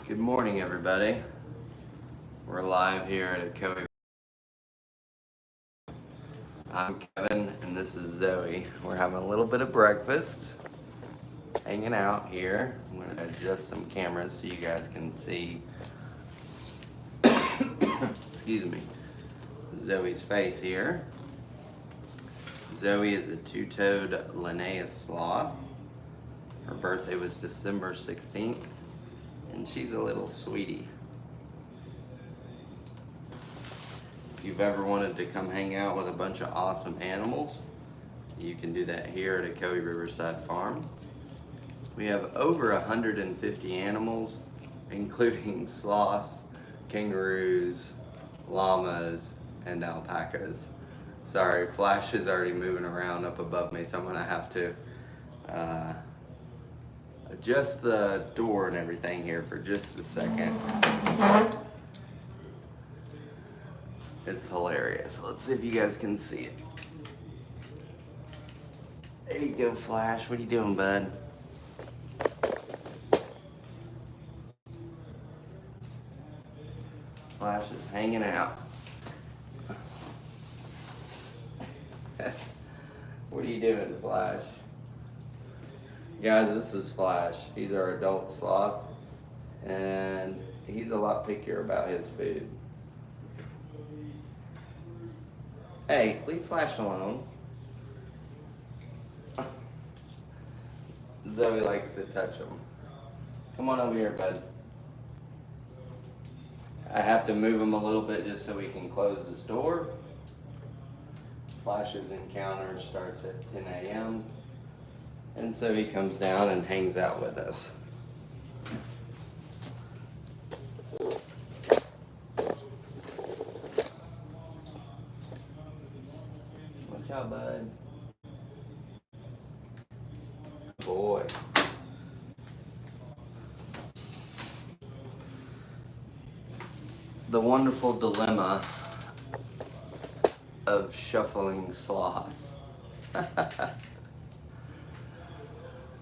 Good morning, everybody. We're live here at a I'm Kevin, and this is Zoe. We're having a little bit of breakfast, hanging out here. I'm going to adjust some cameras so you guys can see, excuse me, Zoe's face here. Zoe is a two-toed Linnaeus sloth. Her birthday was December 16th, and she's a little sweetie. If you've ever wanted to come hang out with a bunch of awesome animals, you can do that here at Ocoee Riverside Farm. We have over 150 animals, including sloths, kangaroos, llamas, and alpacas. Sorry, Flash is already moving around up above me, so I'm gonna have to adjust the door and everything here for just a second. It's hilarious. Let's see if you guys can see it. There you go, Flash. What are you doing, bud? Flash is hanging out. What are you doing, Flash? Guys, this is Flash. He's our adult sloth, and he's a lot pickier about his food. Hey, leave Flash alone. Zoe likes to touch him. Come on over here, bud. I have to move him a little bit just so we can close his door. Flash's encounter starts at 10 a.m. And so he comes down and hangs out with us. Watch out, bud. Boy. The wonderful dilemma of shuffling sloths.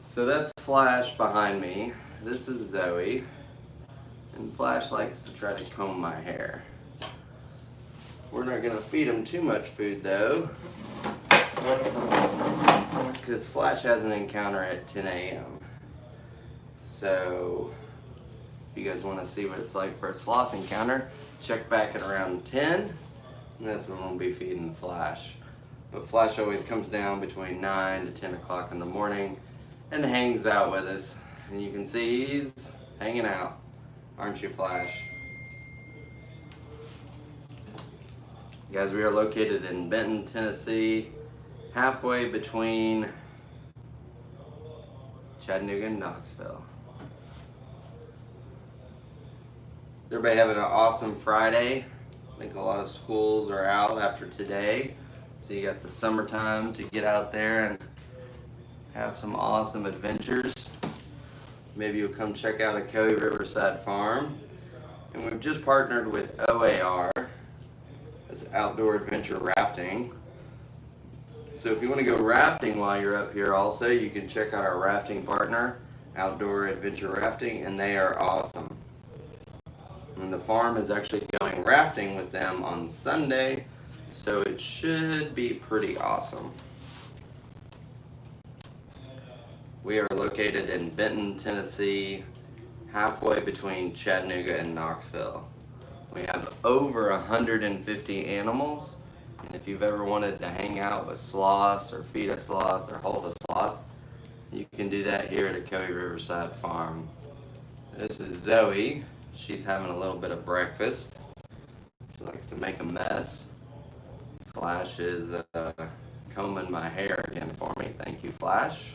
So that's Flash behind me. This is Zoe. And Flash likes to try to comb my hair. We're not gonna feed him too much food though, because Flash has an encounter at 10 a.m. So if you guys want to see what it's like for a sloth encounter, check back at around 10, and that's when we'll be feeding Flash. But Flash always comes down between 9 to 10 o'clock in the morning and hangs out with us. And you can see he's hanging out. Aren't you, Flash? Guys, we are located in Benton, Tennessee, halfway between Chattanooga and Knoxville. Is everybody having an awesome Friday? I think a lot of schools are out after today. So you got the summertime to get out there and have some awesome adventures. Maybe you'll come check out Ocoee Riverside Farm. And we've just partnered with OAR. It's outdoor adventure rafting. So if you want to go rafting while you're up here also, you can check out our rafting partner, Outdoor Adventure Rafting, and they are awesome. And the farm is actually going rafting with them on Sunday, so it should be pretty awesome. We are located in Benton, Tennessee, halfway between Chattanooga and Knoxville. We have over 150 animals, and if you've ever wanted to hang out with sloths or feed a sloth or hold a sloth, you can do that here at Ocoee Riverside Farm. This is Zoe. She's having a little bit of breakfast. She likes to make a mess. Flash is combing my hair again for me. Thank you, Flash.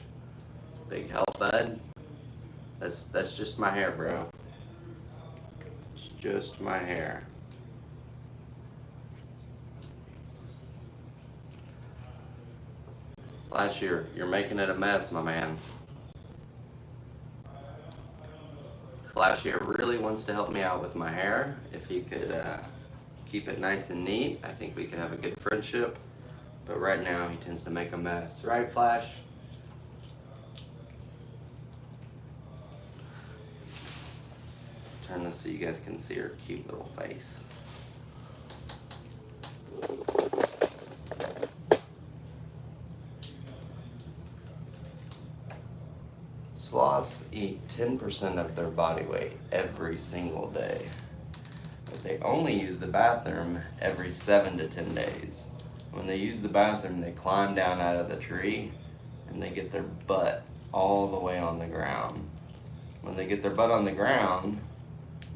Big help, bud. That's just my hair, bro. It's just my hair. Flash, you're making it a mess, my man. Flash here really wants to help me out with my hair. If he could keep it nice and neat, I think we could have a good friendship. But right now, he tends to make a mess. Right, Flash? Turn this so you guys can see her cute little face. Sloths eat 10% of their body weight every single day, but they only use the bathroom every 7 to 10 days. When they use the bathroom, they climb down out of the tree and they get their butt all the way on the ground. When they get their butt on the ground,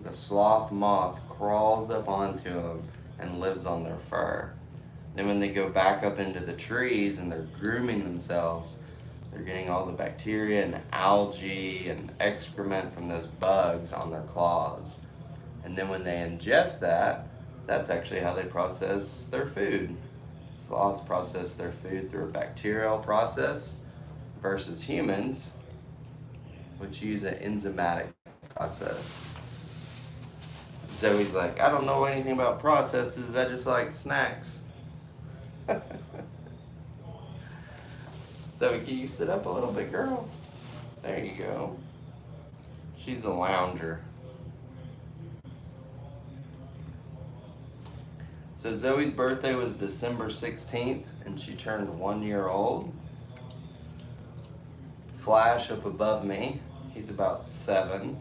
the sloth moth crawls up onto them and lives on their fur. Then when they go back up into the trees and they're grooming themselves, they're getting all the bacteria and algae and excrement from those bugs on their claws. And then when they ingest that, that's actually how they process their food. Sloths process their food through a bacterial process versus humans, which use an enzymatic process. Zoe's like, I don't know anything about processes, I just like snacks. Zoe, can you sit up a little bit, girl? There you go. She's a lounger. So Zoe's birthday was December 16th, and she turned 1 year old. Flash up above me, he's about 7.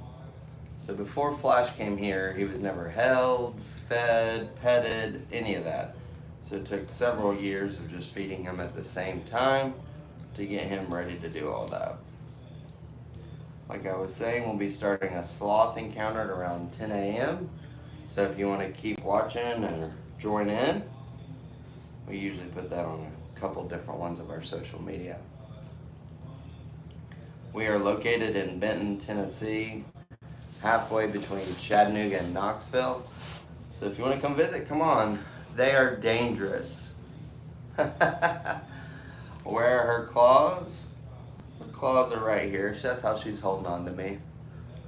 So before Flash came here, he was never held, fed, petted, any of that. So it took several years of just feeding him at the same time to get him ready to do all that. Like I was saying, we'll be starting a sloth encounter at around 10 a.m. So if you want to keep watching or join in, we usually put that on a couple different ones of our social media. We are located in Benton, Tennessee, halfway between Chattanooga and Knoxville. So if you want to come visit, come on. They are dangerous. Where are her claws? Her claws are right here. That's how she's holding on to me.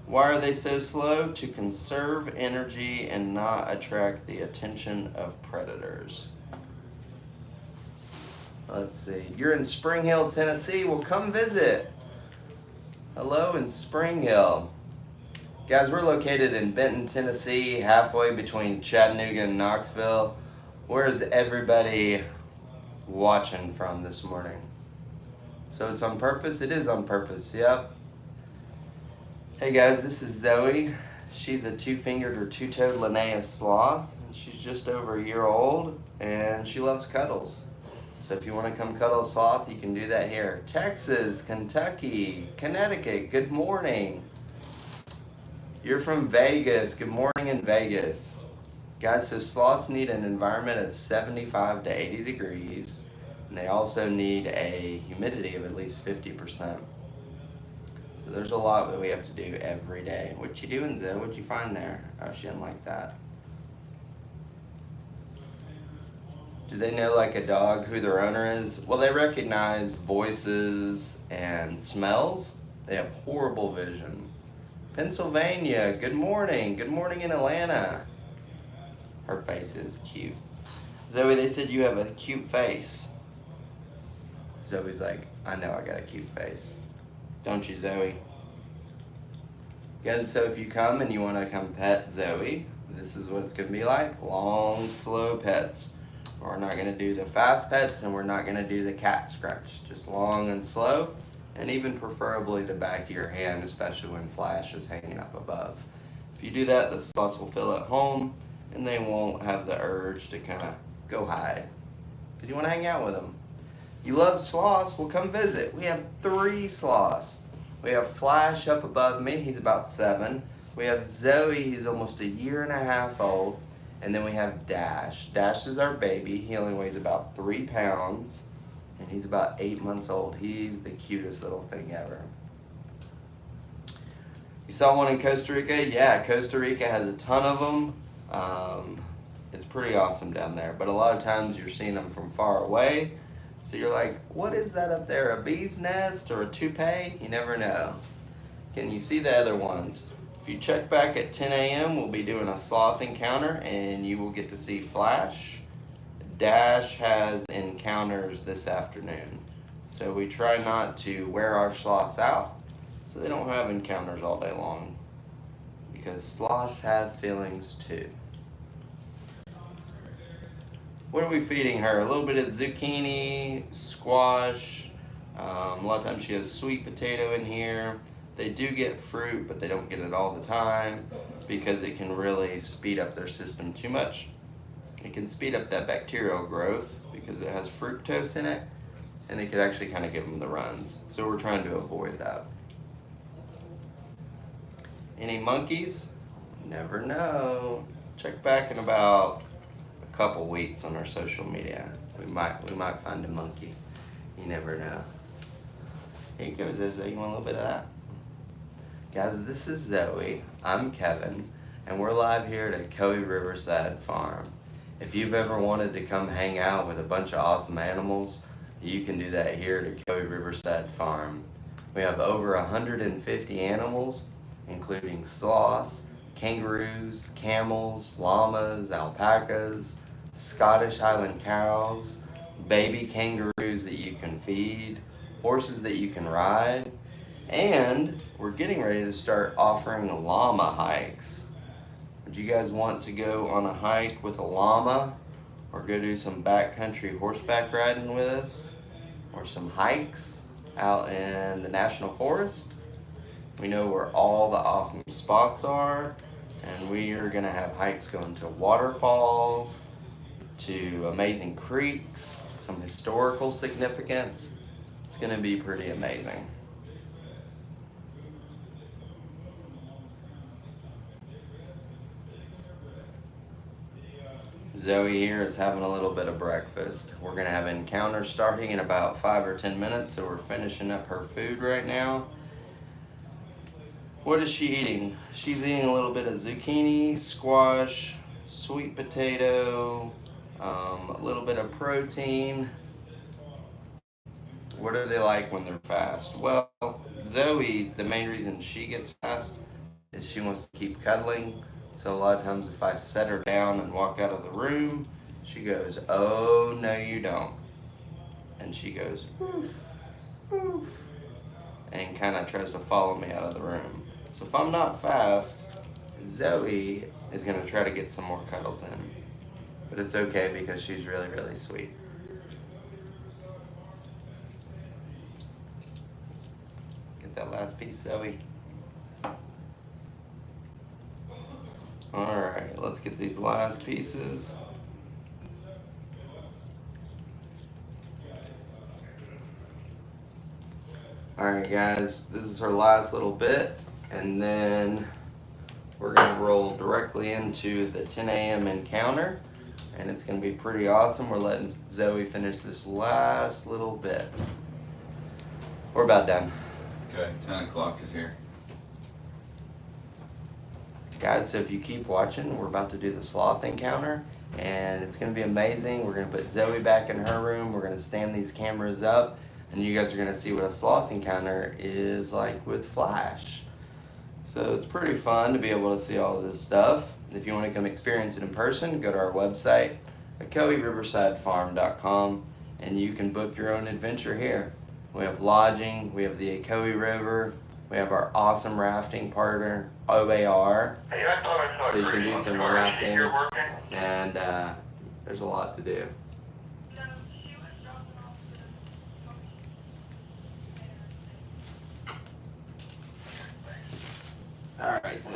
Why are they so slow? To conserve energy and not attract the attention of predators. Let's see. You're in Spring Hill, Tennessee. Well, come visit. Hello in Spring Hill. Guys, we're located in Benton, Tennessee, halfway between Chattanooga and Knoxville. Where's everybody watching from this morning? So it's on purpose? It is on purpose, yep. Hey guys, this is Zoe. She's a 2-fingered or 2-toed Linnaeus sloth. She's just over a year old and she loves cuddles. So if you want to come cuddle a sloth, you can do that here. Texas, Kentucky, Connecticut, good morning. You're from Vegas, good morning in Vegas. Guys, so sloths need an environment of 75 to 80 degrees, and they also need a humidity of at least 50%. So there's a lot that we have to do every day. What you doing, Zoe? What'd you find there? Oh, she didn't like that. Do they know, like a dog, who their owner is? Well, they recognize voices and smells. They have horrible vision. Pennsylvania, good morning. Good morning in Atlanta. Her face is cute. Zoe, they said you have a cute face. Zoe's like, I know I got a cute face. Don't you, Zoe? Guys, so if you come and you want to come pet Zoe, this is what it's going to be like. Long, slow pets. We're not going to do the fast pets and we're not going to do the cat scratch. Just long and slow, and even preferably the back of your hand, especially when Flash is hanging up above. If you do that, the sloths will feel at home and they won't have the urge to kind of go hide. Because you want to hang out with them. You love sloths? Well, come visit. We have 3 sloths. We have Flash up above me. He's about 7. We have Zoe. He's almost a year and a half old. And then we have Dash. Dash is our baby. He only weighs about 3 pounds. And he's about 8 months old. He's the cutest little thing ever. You saw one in Costa Rica? Yeah, Costa Rica has a ton of them. It's pretty awesome down there. But a lot of times you're seeing them from far away. So you're like, what is that up there? A bee's nest or a toupee? You never know. Can you see the other ones? If you check back at 10 a.m., we'll be doing a sloth encounter and you will get to see Flash. Dash has encounters this afternoon. So we try not to wear our sloths out so they don't have encounters all day long. Because because sloths have feelings too. What are we feeding her? A little bit of zucchini, squash. A lot of times she has sweet potato in here. They do get fruit, but they don't get it all the time because it can really speed up their system too much. It can speed up that bacterial growth because it has fructose in it, and it could actually kind of give them the runs. So we're trying to avoid that. Any monkeys? Never know. Check back in about a couple weeks on our social media. We might find a monkey. You never know. Here you go, Zozo. You want a little bit of that? Guys, this is Zoe. I'm Kevin, and we're live here at Echoey Riverside Farm. If you've ever wanted to come hang out with a bunch of awesome animals, you can do that here at Echoey Riverside Farm. We have over 150 animals, including sloths, kangaroos, camels, llamas, alpacas, Scottish Highland cows, baby kangaroos that you can feed, horses that you can ride, and we're getting ready to start offering llama hikes. Would you guys want to go on a hike with a llama, or go do some backcountry horseback riding with us, or some hikes out in the National Forest? We know where all the awesome spots are, and we are going to have hikes going to waterfalls, to amazing creeks, some historical significance. It's going to be pretty amazing. Zoe here is having a little bit of breakfast. We're going to have encounter starting in about 5 or 10 minutes, so we're finishing up her food right now. What is she eating? She's eating a little bit of zucchini, squash, sweet potato, a little bit of protein. What are they like when they're fast? Well, Zoe, the main reason she gets fast is she wants to keep cuddling. So a lot of times if I set her down and walk out of the room, she goes, "Oh, no you don't." And she goes, "Woof, woof," and kind of tries to follow me out of the room. So if I'm not fast, Zoe is going to try to get some more cuddles in. But it's okay because she's really, really sweet. Get that last piece, Zoe. Alright, let's get these last pieces. Alright guys, this is her last little bit, and then we're going to roll directly into the 10 a.m. encounter, and it's going to be pretty awesome. We're letting Zoe finish this last little bit. We're about done. Okay, 10 o'clock is here. Guys, so if you keep watching, we're about to do the sloth encounter, and it's going to be amazing. We're going to put Zoe back in her room. We're going to stand these cameras up, and you guys are going to see what a sloth encounter is like with flash. So it's pretty fun to be able to see all of this stuff. If you want to come experience it in person, go to our website, EchoeyRiversideFarm.com, and you can book your own adventure here. We have lodging, we have the Echoey River, we have our awesome rafting partner, OAR, so you can do some rafting, and there's a lot to do. Alright, so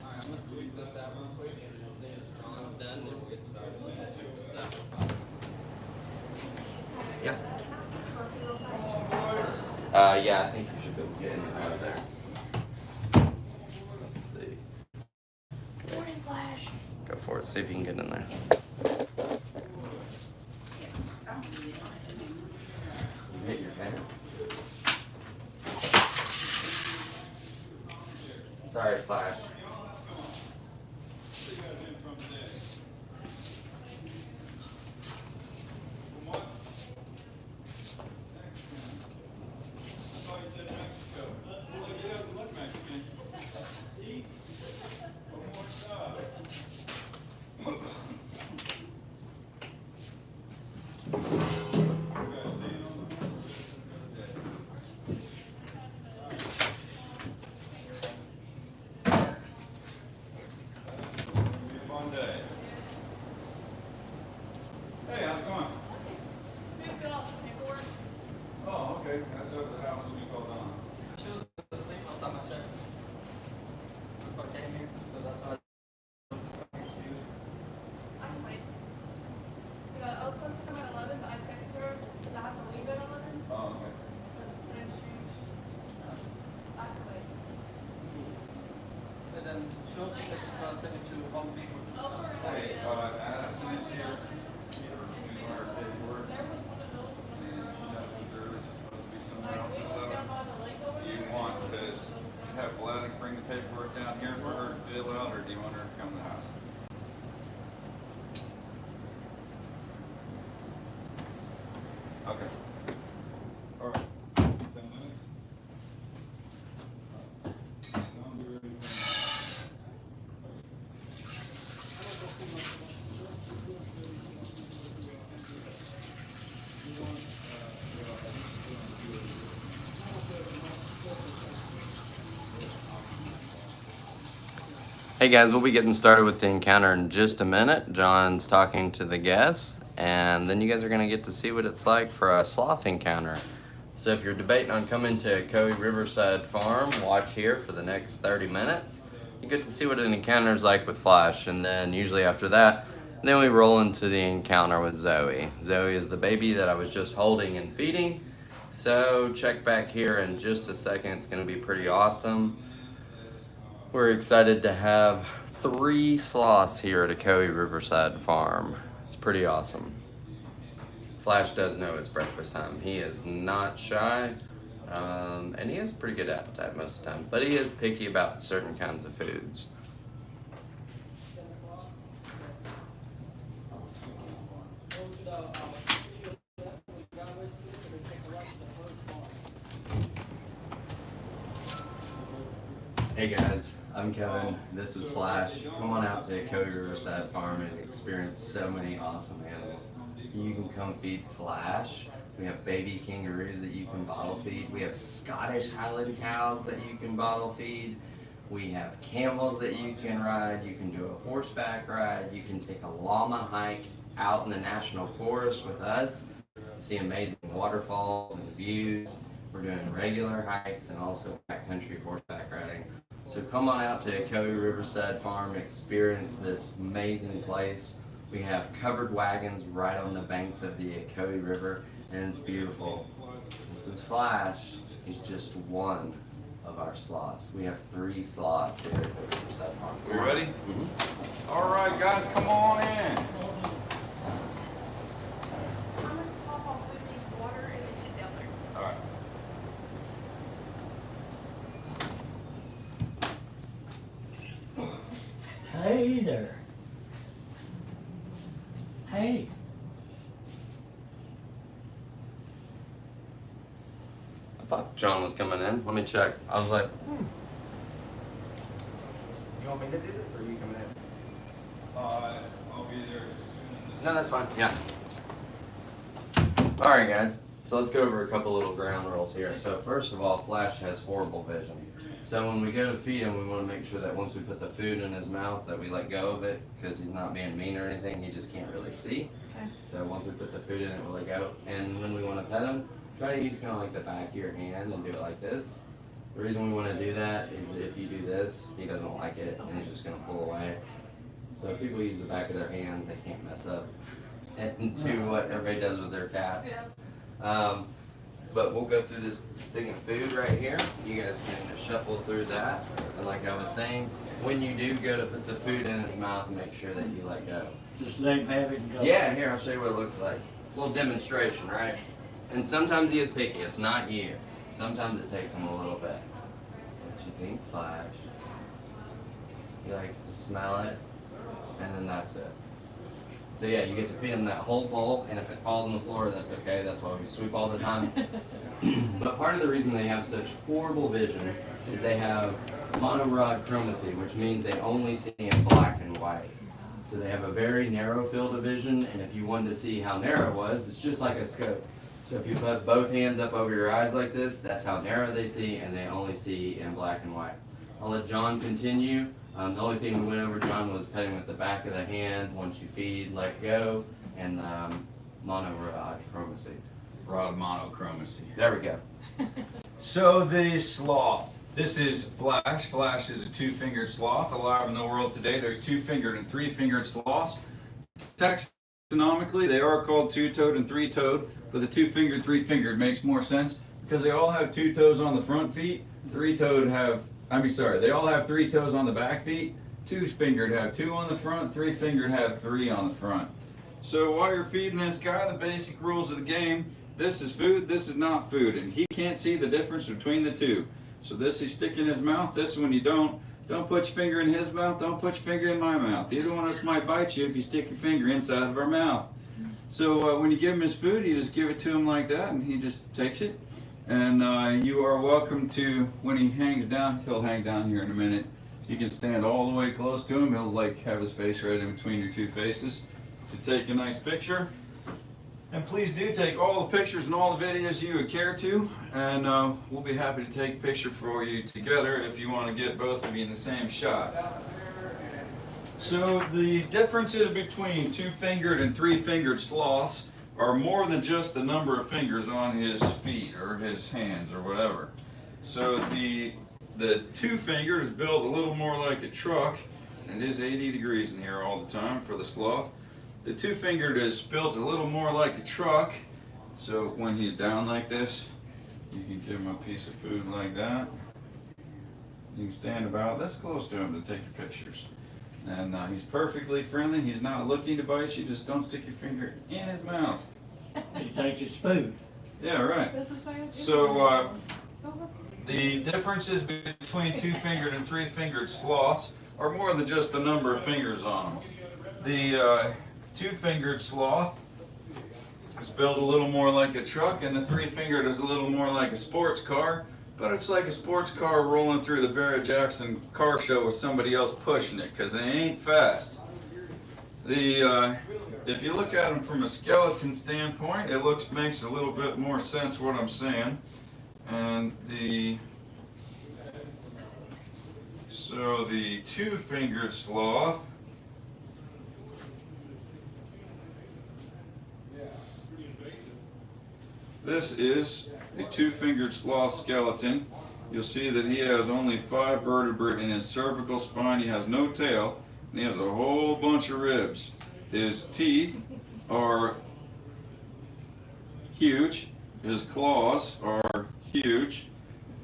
Alright, I'm gonna sweep this out real quick and as soon as John's done, then we'll get started. We'll sweep this out real fast. Yeah. Yeah, I think you should be able to get in and out of there. Let's see. Morning, Flash. Go for it. See if you can get in there. You hit your head. Sorry, Flash. Hey, how's it going? Oh, okay. That's over the house that we called on. She was asleep last time I checked. If I came here, so that's why I can wait. I was supposed to come at 11, but I texted her because I have to leave at 11. Oh, okay. That's plans changed. I can wait. And then she also said she's gonna send it to Home Depot. Hey, Addison is here. We want her paperwork. And she knows it's early. She's supposed to be somewhere else at 11. Do you want to have Vlad bring the paperwork down here for her to fill out, or do you want her to come to the house? Okay. All right. 10 minutes. Don't do anything. Hey guys, we'll be getting started with the encounter in just a minute. John's talking to the guests, and then you guys are gonna get to see what it's like for a sloth encounter. So if you're debating on coming to Coe Riverside Farm, watch here for the next 30 minutes. You get to see what an encounter is like with Flash, and then usually after that, then we roll into the encounter with Zoe. Zoe is the baby that I was just holding and feeding. So check back here in just a second. It's gonna be pretty awesome. We're excited to have 3 sloths here at a Coe Riverside Farm. It's pretty awesome. Flash does know it's breakfast time. He is not shy, and he has a pretty good appetite most of the time, but he is picky about certain kinds of foods. Hey guys, I'm Kevin. This is Flash. Come on out to Coe Riverside Farm and experience so many awesome animals. You can come feed Flash. We have baby kangaroos that you can bottle feed. We have Scottish Highland cows that you can bottle feed. We have camels that you can ride. You can do a horseback ride. You can take a llama hike out in the National Forest with us. See amazing waterfalls and views. We're doing regular hikes and also backcountry horseback riding. So come on out to Coe Riverside Farm, experience this amazing place. We have covered wagons right on the banks of the Coe River, and it's beautiful. This is Flash. He's just one of our sloths. We have 3 sloths here. We ready? Mm-hmm. All right, guys, come on in. I'm gonna top off with these water and then get down there. All right. Hey there. Hey. I thought John was coming in. Let me check. I was like, You want me to do this or are you coming in? I'll be there as soon as No, that's fine. Yeah. Alright, guys. So let's go over a couple little ground rules here. So first of all, Flash has horrible vision. So when we go to feed him, we want to make sure that once we put the food in his mouth that we let go of it because he's not being mean or anything. He just can't really see. Okay. So once we put the food in it, we'll let go. And when we want to pet him, try to use kind of like the back of your hand and do it like this. The reason we want to do that is if you do this, he doesn't like it and he's just going to pull away. So if people use the back of their hand, they can't mess up and do what everybody does with their cats. But we'll go through this thing of food right here. You guys can shuffle through that. And like I was saying, when you do go to put the food in his mouth, make sure that you let go. Just let him have it and go. Yeah, here, I'll show you what it looks like. A little demonstration, right? And sometimes he is picky. It's not you. Sometimes it takes him a little bit. What you think, Flash? He likes to smell it, and then that's it. So yeah, you get to feed him that whole bowl, and if it falls on the floor, that's okay. That's why we sweep all the time. But part of the reason they have such horrible vision is they have monorod chromacy, which means they only see in black and white. So they have a very narrow field of vision, and if you wanted to see how narrow it was, it's just like a scope. So if you put both hands up over your eyes like this, that's how narrow they see, and they only see in black and white. I'll let John continue. The only thing we went over, John, was petting with the back of the hand. Once you feed, let go, and monorod chromacy. rod monochromacy. There we go. So the sloth. This is Flash. Flash is a 2-fingered sloth. Alive in the world today, there's 2-fingered and 3-fingered sloths. Taxonomically, they are called 2-toed and 3-toed, but the 2-fingered, 3-fingered makes more sense because they all have 2 toes on the front feet. 3-toed have, they all have 3 toes on the back feet. 2-fingered have 2 on the front. 3-fingered have 3 on the front. So while you're feeding this guy, the basic rules of the game: this is food, this is not food, and he can't see the difference between the two. So this you stick in his mouth, this one you don't. Don't put your finger in his mouth, don't put your finger in my mouth. Either one of us might bite you if you stick your finger inside of our mouth. So when you give him his food, you just give it to him like that, and he just takes it. And you are welcome to, when he hangs down, he'll hang down here in a minute. You can stand all the way close to him. He'll like have his face right in between your 2 faces to take a nice picture. And please do take all the pictures and all the videos you would care to, and we'll be happy to take a picture for you together if you want to get both of you in the same shot. So the differences between 2-fingered and 3-fingered sloths are more than just the number of fingers on his feet or his hands or whatever. So the 2-fingered is built a little more like a truck, and it is 80 degrees in here all the time for the sloth. The 2-fingered is built a little more like a truck, so when he's down like this, you can give him a piece of food like that. You can stand about this close to him to take your pictures. And he's perfectly friendly. He's not looking to bite you. Just don't stick your finger in his mouth. He thinks it's food. Yeah, right. So the differences between 2-fingered and 3-fingered sloths are more than just the number of fingers on them. The 2-fingered sloth is built a little more like a truck, and the 3-fingered is a little more like a sports car, but it's like a sports car rolling through the Barrett-Jackson car show with somebody else pushing it, because they ain't fast. If you look at them from a skeleton standpoint, it makes a little bit more sense what I'm saying. And so the 2-fingered sloth This is a 2-fingered sloth skeleton. You'll see that he has only 5 vertebrae in his cervical spine. He has no tail, and he has a whole bunch of ribs. His teeth are huge, his claws are huge.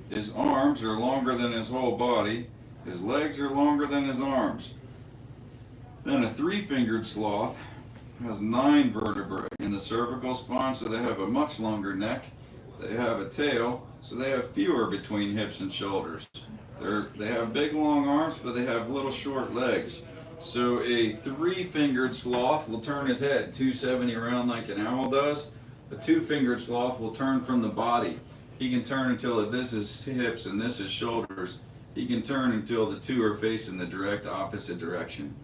His arms are longer than his whole body. His legs are longer than his arms. Then a three-fingered sloth has 9 vertebrae in the cervical spine, so they have a much longer neck. They have a tail, so they have fewer between hips and shoulders. They have big long arms, but they have little short legs. So a three-fingered sloth will turn his head 270 around like an owl does. A two-fingered sloth will turn from the body. He can turn until if this is hips and this is shoulders. He can turn until the two are facing the direct opposite direction.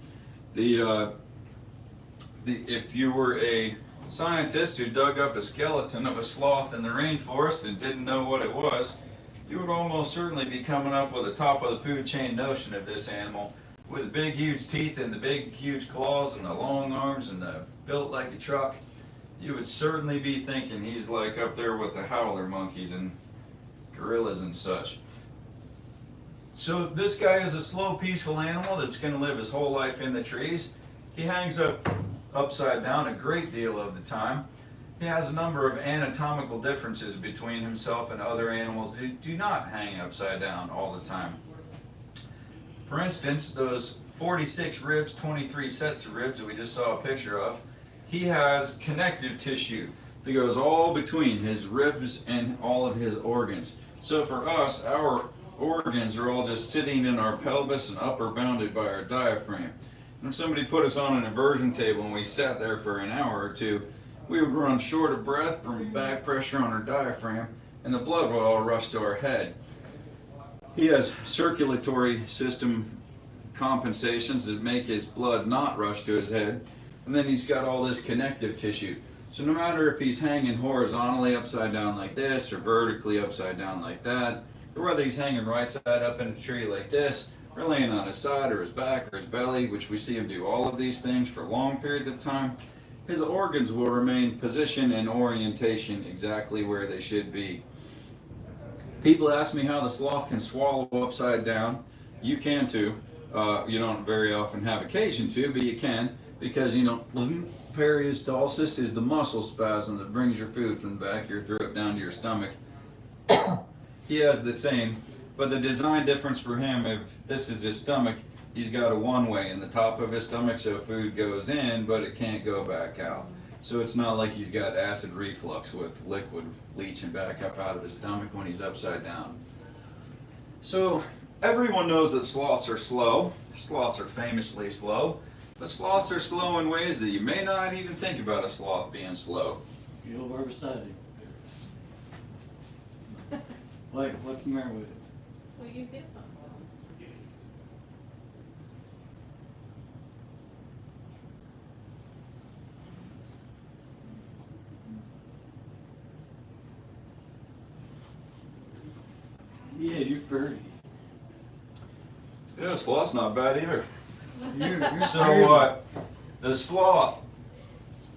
If you were a scientist who dug up a skeleton of a sloth in the rainforest and didn't know what it was, you would almost certainly be coming up with a top of the food chain notion of this animal, with big huge teeth and the big huge claws and the long arms and the built like a truck. You would certainly be thinking he's like up there with the howler monkeys and gorillas and such. So this guy is a slow, peaceful animal that's going to live his whole life in the trees. He hangs up upside down a great deal of the time. He has a number of anatomical differences between himself and other animals who do not hang upside down all the time. For instance, those 46 ribs, 23 sets of ribs that we just saw a picture of, he has connective tissue that goes all between his ribs and all of his organs. So for us, our organs are all just sitting in our pelvis and upper bounded by our diaphragm. And if somebody put us on an inversion table and we sat there for an hour or two, we would run short of breath from back pressure on our diaphragm, and the blood would all rush to our head. He has circulatory system compensations that make his blood not rush to his head, and then he's got all this connective tissue. So no matter if he's hanging horizontally upside down like this, or vertically upside down like that, or whether he's hanging right side up in a tree like this, or laying on his side or his back or his belly, which we see him do all of these things for long periods of time, his organs will remain position and orientation exactly where they should be. People ask me how the sloth can swallow upside down. You can too. You don't very often have occasion to, but you can, because peristalsis is the muscle spasm that brings your food from the back of your throat down to your stomach. He has the same, but the design difference for him, if this is his stomach, he's got a one-way in the top of his stomach, so food goes in, but it can't go back out. So it's not like he's got acid reflux with liquid leaching back up out of his stomach when he's upside down. So everyone knows that sloths are slow. Sloths are famously slow, but sloths are slow in ways that you may not even think about a sloth being slow. You over beside it. Wait, what's the matter with it? Well, you did something. Yeah, you're pretty. Yeah, sloth's not bad either. You're So the sloth,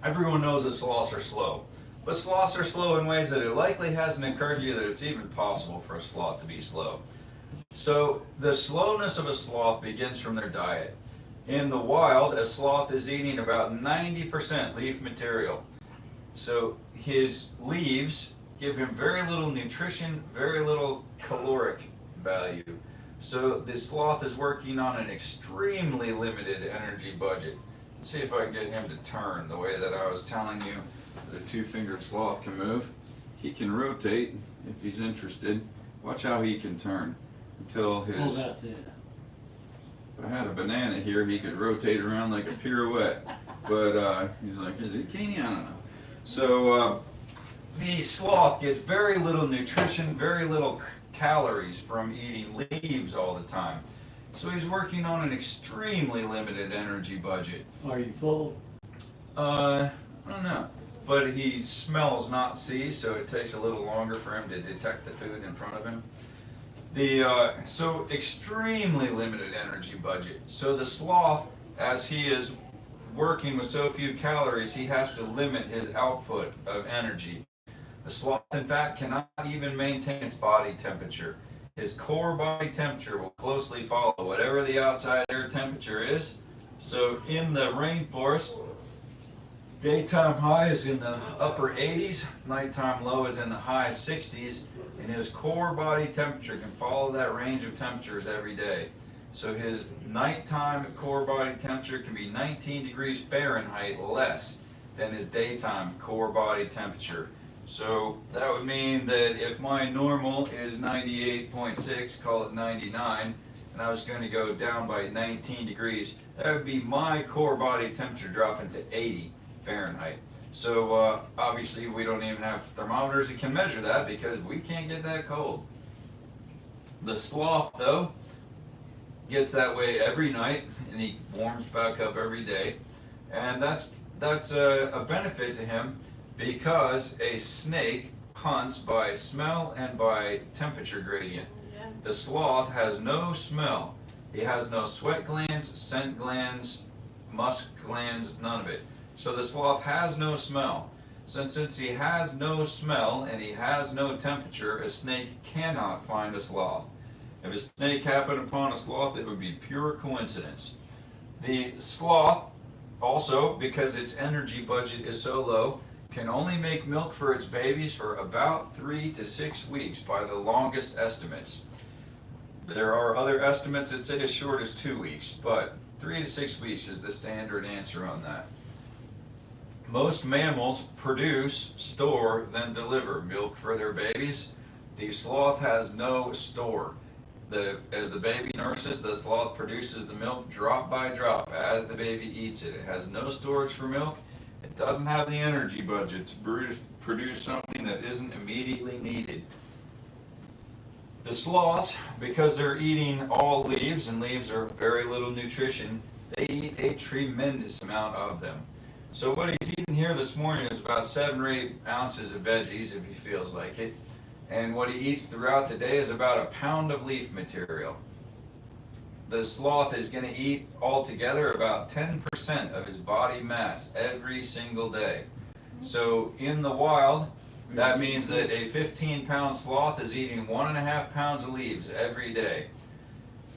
everyone knows that sloths are slow. But sloths are slow in ways that it likely hasn't occurred to you that it's even possible for a sloth to be slow. So the slowness of a sloth begins from their diet. In the wild, a sloth is eating about 90% leaf material. So his leaves give him very little nutrition, very little caloric value. So the sloth is working on an extremely limited energy budget. Let's see if I can get him to turn the way that I was telling you that a two-fingered sloth can move. He can rotate if he's interested. Watch how he can turn until his... What about that? If I had a banana here, he could rotate around like a pirouette. But he's like, is it zucchini? I don't know. So the sloth gets very little nutrition, very little calories from eating leaves all the time. So he's working on an extremely limited energy budget. Are you full? I don't know. But he smells, not sees, so it takes a little longer for him to detect the food in front of him. So extremely limited energy budget. So the sloth, as he is working with so few calories, he has to limit his output of energy. The sloth, in fact, cannot even maintain its body temperature. His core body temperature will closely follow whatever the outside air temperature is. So in the rainforest, Daytime high is in the upper 80s, nighttime low is in the high 60s, and his core body temperature can follow that range of temperatures every day. So his nighttime core body temperature can be 19 degrees Fahrenheit less than his daytime core body temperature. So that would mean that if my normal is 98.6, call it 99, and I was going to go down by 19 degrees, that would be my core body temperature dropping to 80 Fahrenheit. So obviously we don't even have thermometers that can measure that because we can't get that cold. The sloth, though, gets that way every night, and he warms back up every day, and that's a benefit to him because a snake hunts by smell and by temperature gradient. Yeah. The sloth has no smell. He has no sweat glands, scent glands, musk glands, none of it. So the sloth has no smell. Since he has no smell and he has no temperature, a snake cannot find a sloth. If a snake happened upon a sloth, it would be pure coincidence. The sloth, also, because its energy budget is so low, can only make milk for its babies for about 3 to 6 weeks by the longest estimates. There are other estimates that say as short as 2 weeks, but 3 to 6 weeks is the standard answer on that. Most mammals produce, store, then deliver milk for their babies. The sloth has no store. As the baby nurses, the sloth produces the milk drop by drop as the baby eats it. It has no storage for milk. It doesn't have the energy budget to produce something that isn't immediately needed. The sloths, because they're eating all leaves, and leaves are very little nutrition, they eat a tremendous amount of them. So what he's eating here this morning is about 7 or 8 ounces of veggies if he feels like it. And what he eats throughout the day is about 1 pound of leaf material. The sloth is going to eat altogether about 10% of his body mass every single day. So in the wild, that means that a 15-pound sloth is eating 1.5 pounds of leaves every day.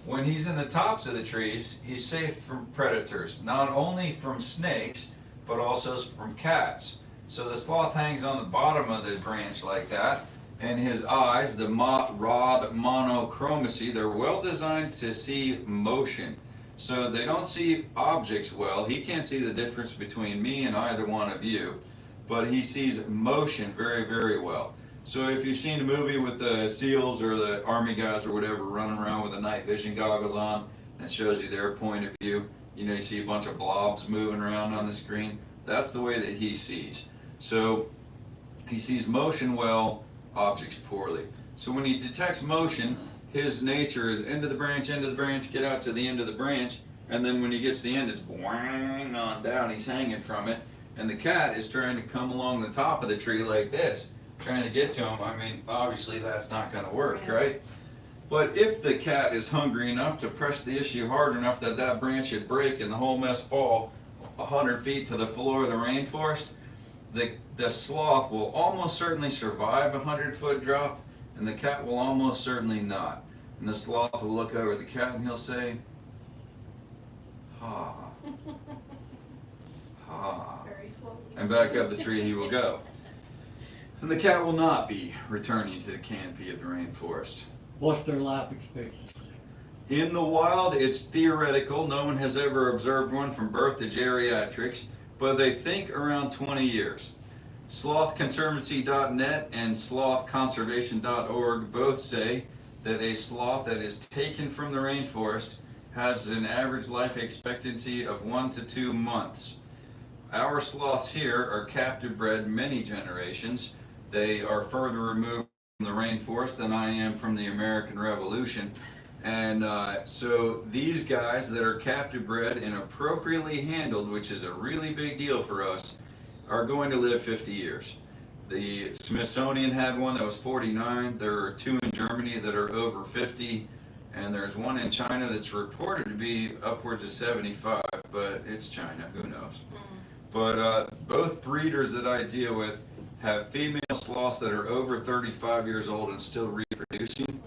When he's in the tops of the trees, he's safe from predators, not only from snakes, but also from cats. So the sloth hangs on the bottom of the branch like that, and his eyes, the rod monochromacy, they're well designed to see motion. So they don't see objects well. He can't see the difference between me and either one of you, but he sees motion very, very well. So if you've seen a movie with the SEALs or the Army guys or whatever running around with the night vision goggles on, and it shows you their point of view, you know, you see a bunch of blobs moving around on the screen. That's the way that he sees. So he sees motion well, objects poorly. So when he detects motion, his nature is end of the branch, get out to the end of the branch, and then when he gets to the end, it's boing on down, he's hanging from it, and the cat is trying to come along the top of the tree like this, trying to get to him. I mean, obviously that's not going to work, right? But if the cat is hungry enough to press the issue hard enough that that branch should break and the whole mess fall 100 feet to the floor of the rainforest, the sloth will almost certainly survive a 100-foot drop, and the cat will almost certainly not. And the sloth will look over at the cat and he'll say, ha, ha, Very slowly. and back up the tree he will go. And the cat will not be returning to the canopy of the rainforest. What's their life expectancy? In the wild, it's theoretical. No one has ever observed one from birth to geriatrics, but they think around 20 years. Slothconservancy.net and slothconservation.org both say that a sloth that is taken from the rainforest has an average life expectancy of 1 to 2 months. Our sloths here are captive bred many generations. They are further removed from the rainforest than I am from the American Revolution. And so these guys that are captive bred and appropriately handled, which is a really big deal for us, are going to live 50 years. The Smithsonian had one that was 49. There are 2 in Germany that are over 50. And there's one in China that's reported to be upwards of 75, but it's China, who knows. But both breeders that I deal with have female sloths that are over 35 years old and still reproducing.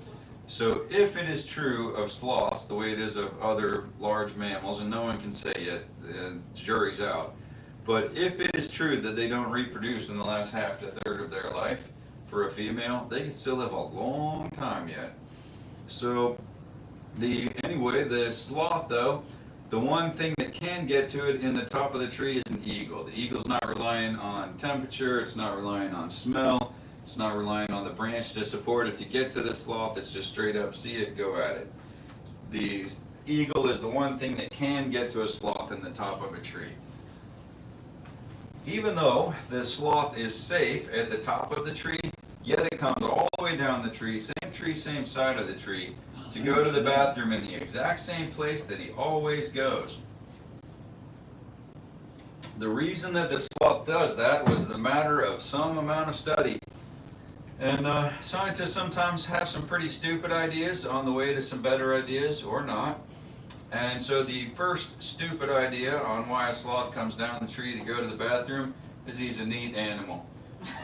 So if it is true of sloths, the way it is of other large mammals, and no one can say yet, the jury's out, But if it is true that they don't reproduce in the last half to third of their life for a female, they can still live a long time yet. So anyway, the sloth though, the one thing that can get to it in the top of the tree is an eagle. The eagle's not relying on temperature, it's not relying on smell, it's not relying on the branch to support it to get to the sloth, it's just straight up see it, go at it. The eagle is the one thing that can get to a sloth in the top of a tree. Even though the sloth is safe at the top of the tree, yet it comes all the way down the tree, same side of the tree, to go to the bathroom in the exact same place that he always goes. The reason that the sloth does that was the matter of some amount of study. And scientists sometimes have some pretty stupid ideas on the way to some better ideas, or not. And so the first stupid idea on why a sloth comes down the tree to go to the bathroom is he's a neat animal.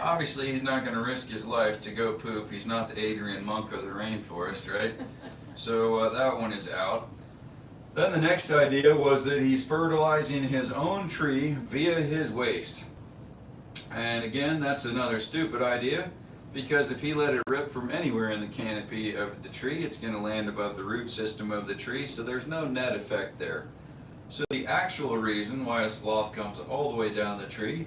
Obviously, he's not going to risk his life to go poop. He's not the Adrian Monk of the rainforest, right? So that one is out. Then the next idea was that he's fertilizing his own tree via his waste. And again, that's another stupid idea, because if he let it rip from anywhere in the canopy of the tree, it's going to land above the root system of the tree, so there's no net effect there. So the actual reason why a sloth comes all the way down the tree,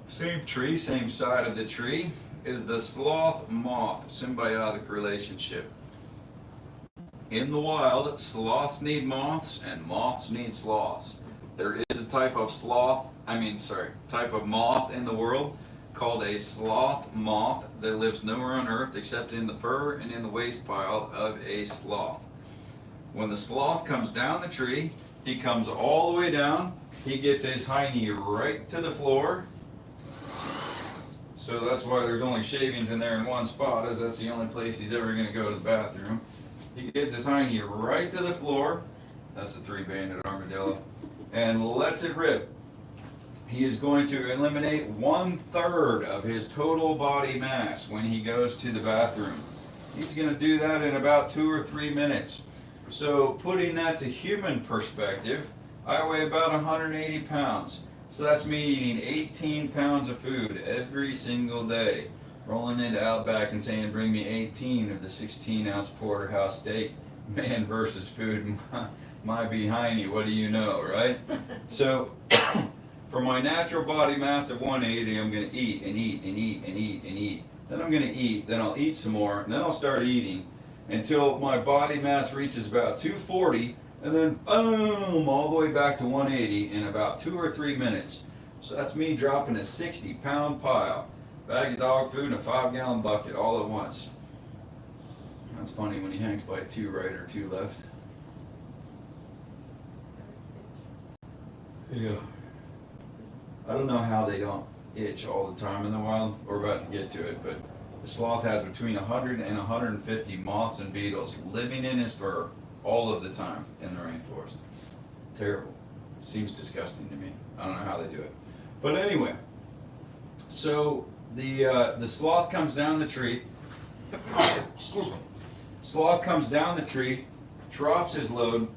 same side of the tree, is the sloth-moth symbiotic relationship. In the wild, sloths need moths and moths need sloths. There is a type of type of moth in the world called a sloth moth that lives nowhere on earth except in the fur and in the waste pile of a sloth. When the sloth comes down the tree, he comes all the way down, he gets his hiney right to the floor. So that's why there's only shavings in there in one spot, as that's the only place he's ever going to go to the bathroom. He gets his hiney right to the floor, that's the three-banded armadillo, and lets it rip. He is going to eliminate 1/3 of his total body mass when he goes to the bathroom. He's going to do that in about 2 or 3 minutes. So putting that to human perspective, I weigh about 180 pounds. So that's me eating 18 pounds of food every single day. Rolling into Outback and saying, bring me 18 of the 16-ounce porterhouse steak. Man versus food, my behindie, what do you know, right? So for my natural body mass of 180, I'm going to eat and eat and eat and eat and eat. Then I'm going to eat, then I'll eat some more, and then I'll start eating until my body mass reaches about 240, and then boom, all the way back to 180 in about 2 or 3 minutes. So that's me dropping a 60-pound pile, bag of dog food, and a 5-gallon bucket all at once. That's funny when he hangs by 2 right or 2 left. Yeah. I don't know how they don't itch all the time in the wild. We're about to get to it, but the sloth has between 100 and 150 moths and beetles living in his fur all of the time in the rainforest. Terrible. Seems disgusting to me. I don't know how they do it. But anyway, so the sloth comes down the tree. Excuse me. Sloth comes down the tree, drops his load,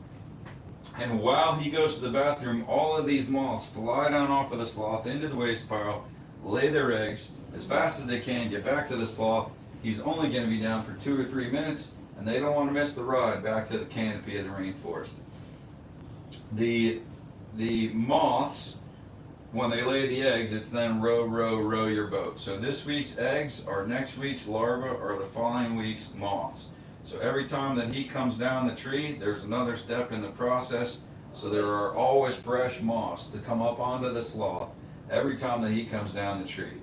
and while he goes to the bathroom, all of these moths fly down off of the sloth into the waste pile, lay their eggs as fast as they can, get back to the sloth. He's only going to be down for 2 or 3 minutes, and they don't want to miss the ride back to the canopy of the rainforest. The moths, when they lay the eggs, it's then row, row, row your boat. So this week's eggs are next week's larvae or the following week's moths. So every time that he comes down the tree, there's another step in the process. So there are always fresh moths to come up onto the sloth every time that he comes down the tree.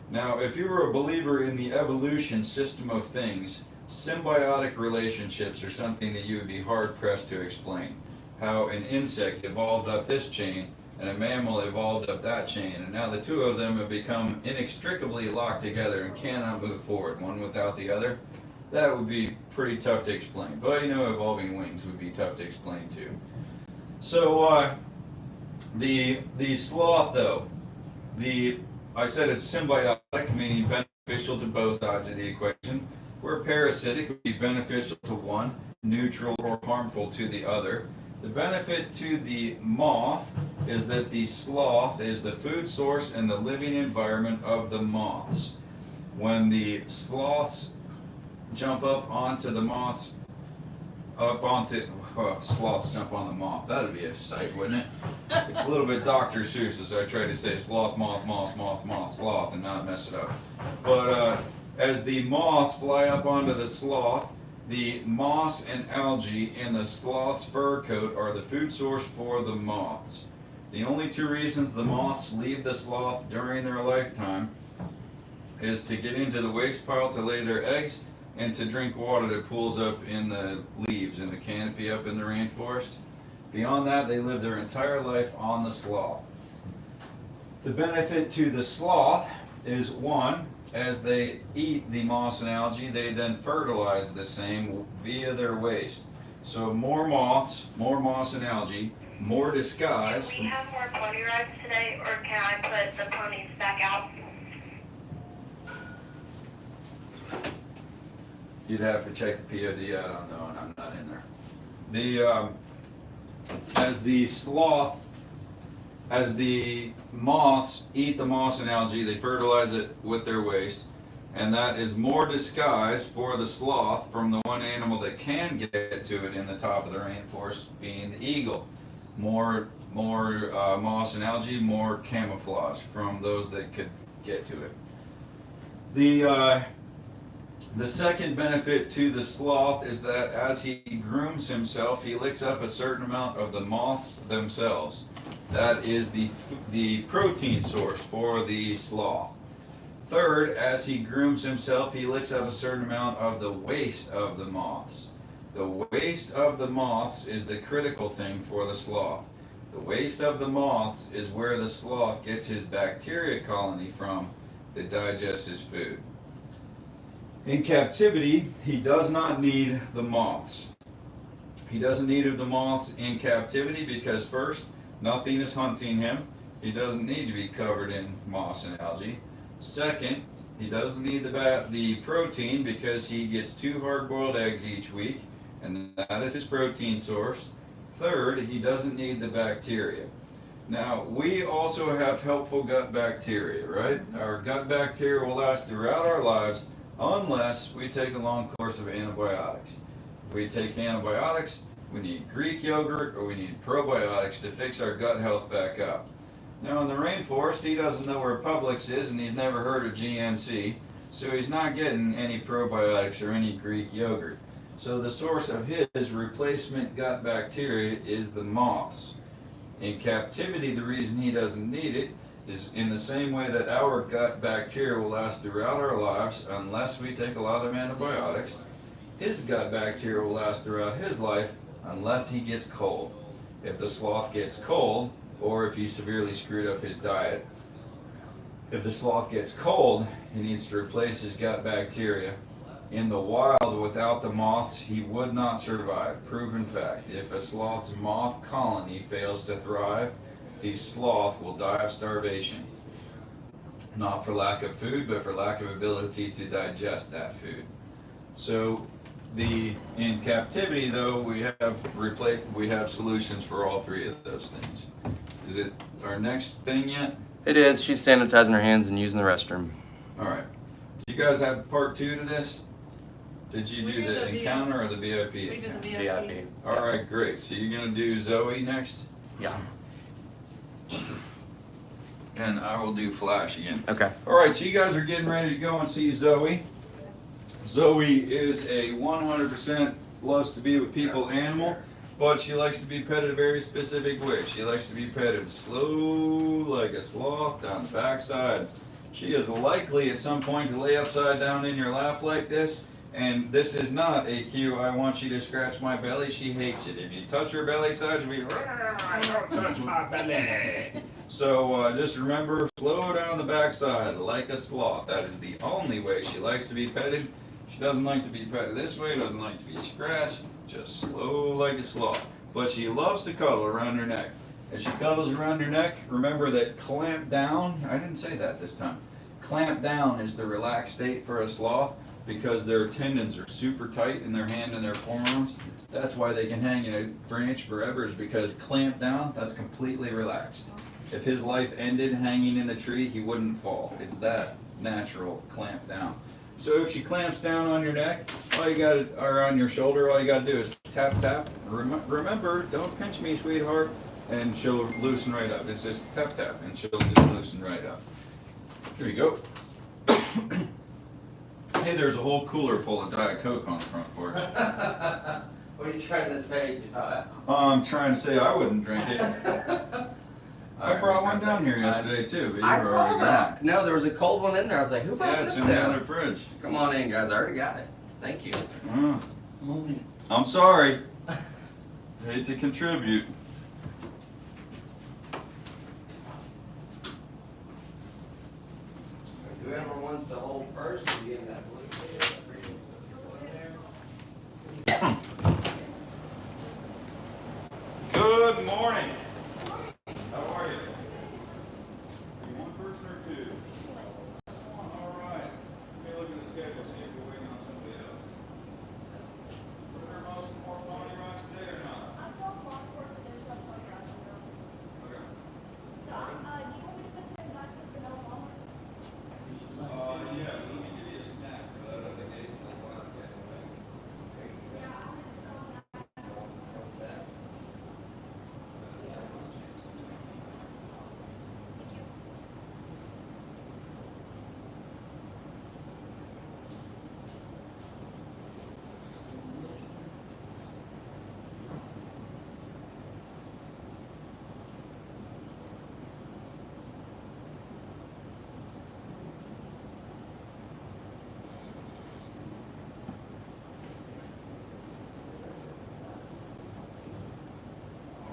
Now, if you were a believer in the evolution system of things, symbiotic relationships are something that you would be hard-pressed to explain. How an insect evolved up this chain and a mammal evolved up that chain, and now the two of them have become inextricably locked together and cannot move forward, one without the other. That would be pretty tough to explain. But you know, evolving wings would be tough to explain too. So the sloth though, I said it's symbiotic, meaning beneficial to both sides of the equation, where parasitic would be beneficial to one, neutral or harmful to the other. The benefit to the moth is that the sloth is the food source and the living environment of the moths. When the sloths jump up onto the moths, sloths jump on the moth. That'd be a sight, wouldn't it? It's a little bit Dr. Seuss as I try to say sloth, moth, moth, moth, moth, sloth, and not mess it up. But as the moths fly up onto the sloth, the moss and algae in the sloth's fur coat are the food source for the moths. The only two reasons the moths leave the sloth during their lifetime is to get into the waste pile to lay their eggs and to drink water that pools up in the leaves in the canopy up in the rainforest. Beyond that, they live their entire life on the sloth. The benefit to the sloth is one, as they eat the moss and algae, they then fertilize the same via their waste. So more moths, more moss and algae, more disguise. Do we have more pony rides today, or can I put the ponies back out? You'd have to check the POD. I don't know, and I'm not in there. The as the sloth, as the moths eat the moss and algae, they fertilize it with their waste, and that is more disguise for the sloth from the one animal that can get to it in the top of the rainforest, being the eagle. More moss and algae, more camouflage from those that could get to it. The second benefit to the sloth is that as he grooms himself, he licks up a certain amount of the moths themselves. That is the protein source for the sloth. Third, as he grooms himself, he licks up a certain amount of the waste of the moths. The waste of the moths is the critical thing for the sloth. The waste of the moths is where the sloth gets his bacteria colony from that digests his food. In captivity, he does not need the moths. He doesn't need the moths in captivity because first, nothing is hunting him. He doesn't need to be covered in moss and algae. Second, he doesn't need the protein because he gets 2 hard-boiled eggs each week, and that is his protein source. Third, he doesn't need the bacteria. Now, we also have helpful gut bacteria, right? Our gut bacteria will last throughout our lives unless we take a long course of antibiotics. If we take antibiotics, we need Greek yogurt or we need probiotics to fix our gut health back up. Now in the rainforest, he doesn't know where Publix is and he's never heard of GNC, so he's not getting any probiotics or any Greek yogurt. So the source of his replacement gut bacteria is the moths. In captivity, the reason he doesn't need it is in the same way that our gut bacteria will last throughout our lives unless we take a lot of antibiotics. His gut bacteria will last throughout his life unless he gets cold. If the sloth gets cold, or if he severely screwed up his diet, if the sloth gets cold, he needs to replace his gut bacteria. In the wild, without the moths, he would not survive. Proven fact. If a sloth's moth colony fails to thrive, the sloth will die of starvation. Not for lack of food, but for lack of ability to digest that food. So in captivity though, we have solutions for all 3 of those things. Is it our next thing yet? It is. She's sanitizing her hands and using the restroom. Alright. Do you guys have part 2 to this? Did you We do did the the encounter or the VIP? We did the encounter? VIP. Alright, great. So you're gonna do Zoe next? Yeah. And I will do Flash again. Okay. Alright, so you guys are getting ready to go and see Zoe. Zoe is a 100% loves to be with people animal, but she likes to be petted a very specific way. She likes to be petted slow like a sloth down the backside. She is likely at some point to lay upside down in your lap like this, and this is not a cue, I want you to scratch my belly. She hates it. If you touch her belly side, she'll be, don't touch my belly. So just remember, slow down the backside like a sloth. That is the only way she likes to be petted. She doesn't like to be petted this way, doesn't like to be scratched, just slow like a sloth. But she loves to cuddle around her neck. As she cuddles around her neck, remember that clamp down, I didn't say that this time. Clamp down is the relaxed state for a sloth. because their tendons are super tight in their hand and their forearms. That's why they can hang in a branch forever, is because clamped down, that's completely relaxed. If his life ended hanging in the tree, he wouldn't fall. It's that natural, clamped down. So if she clamps down on your neck, all you got, or on your shoulder, all you got to do is tap, tap. Remember, don't pinch me, sweetheart, and she'll loosen right up. It's just tap, tap, and she'll just loosen right up. Here you go. Hey, there's a whole cooler full of Diet Coke on the front porch. What are you trying to say, John? I'm trying to say I wouldn't drink it. I brought one down here yesterday too, but you I were saw already that. gone. No, there was a cold one in there. I was like, who brought Yeah, this it's in the other down? fridge. Come on in, guys. I already got it. Thank you. I'm sorry. Hate to contribute. Whoever wants to hold first is getting that blue. Good morning. How are you? Are you one person or two? All right. Let me look at the schedule, see if we're waiting on somebody else. Were there more pony rides today or not? I saw Sloth but there's no point right now. Okay. So, do you want me to put them back with the no bones? Yeah, let me give you a snack for that other day, so that's all I have to get away. Yeah, I'm gonna throw them back.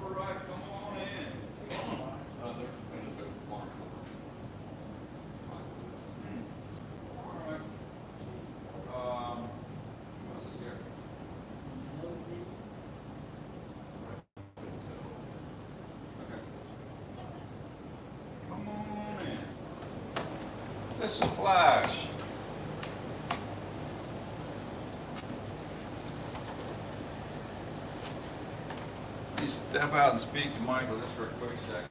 All right, come on in. All right. What's here? Okay. Come on in. This is Flash. You step out and speak to Michael just for a quick second.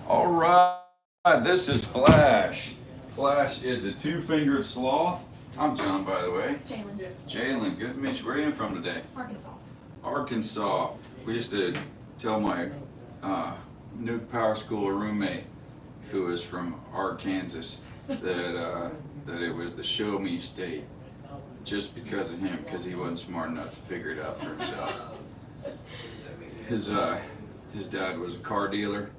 All right, this is Flash. Flash is a two-fingered sloth. I'm John, by the way. Jalen. Jalen, good to meet you. Where are you from today? Arkansas. Arkansas. We used to tell my Nuke Power School roommate, who was from Arkansas, that it was the show me state, just because of him, because he wasn't smart enough to figure it out for himself. His dad was a car dealer,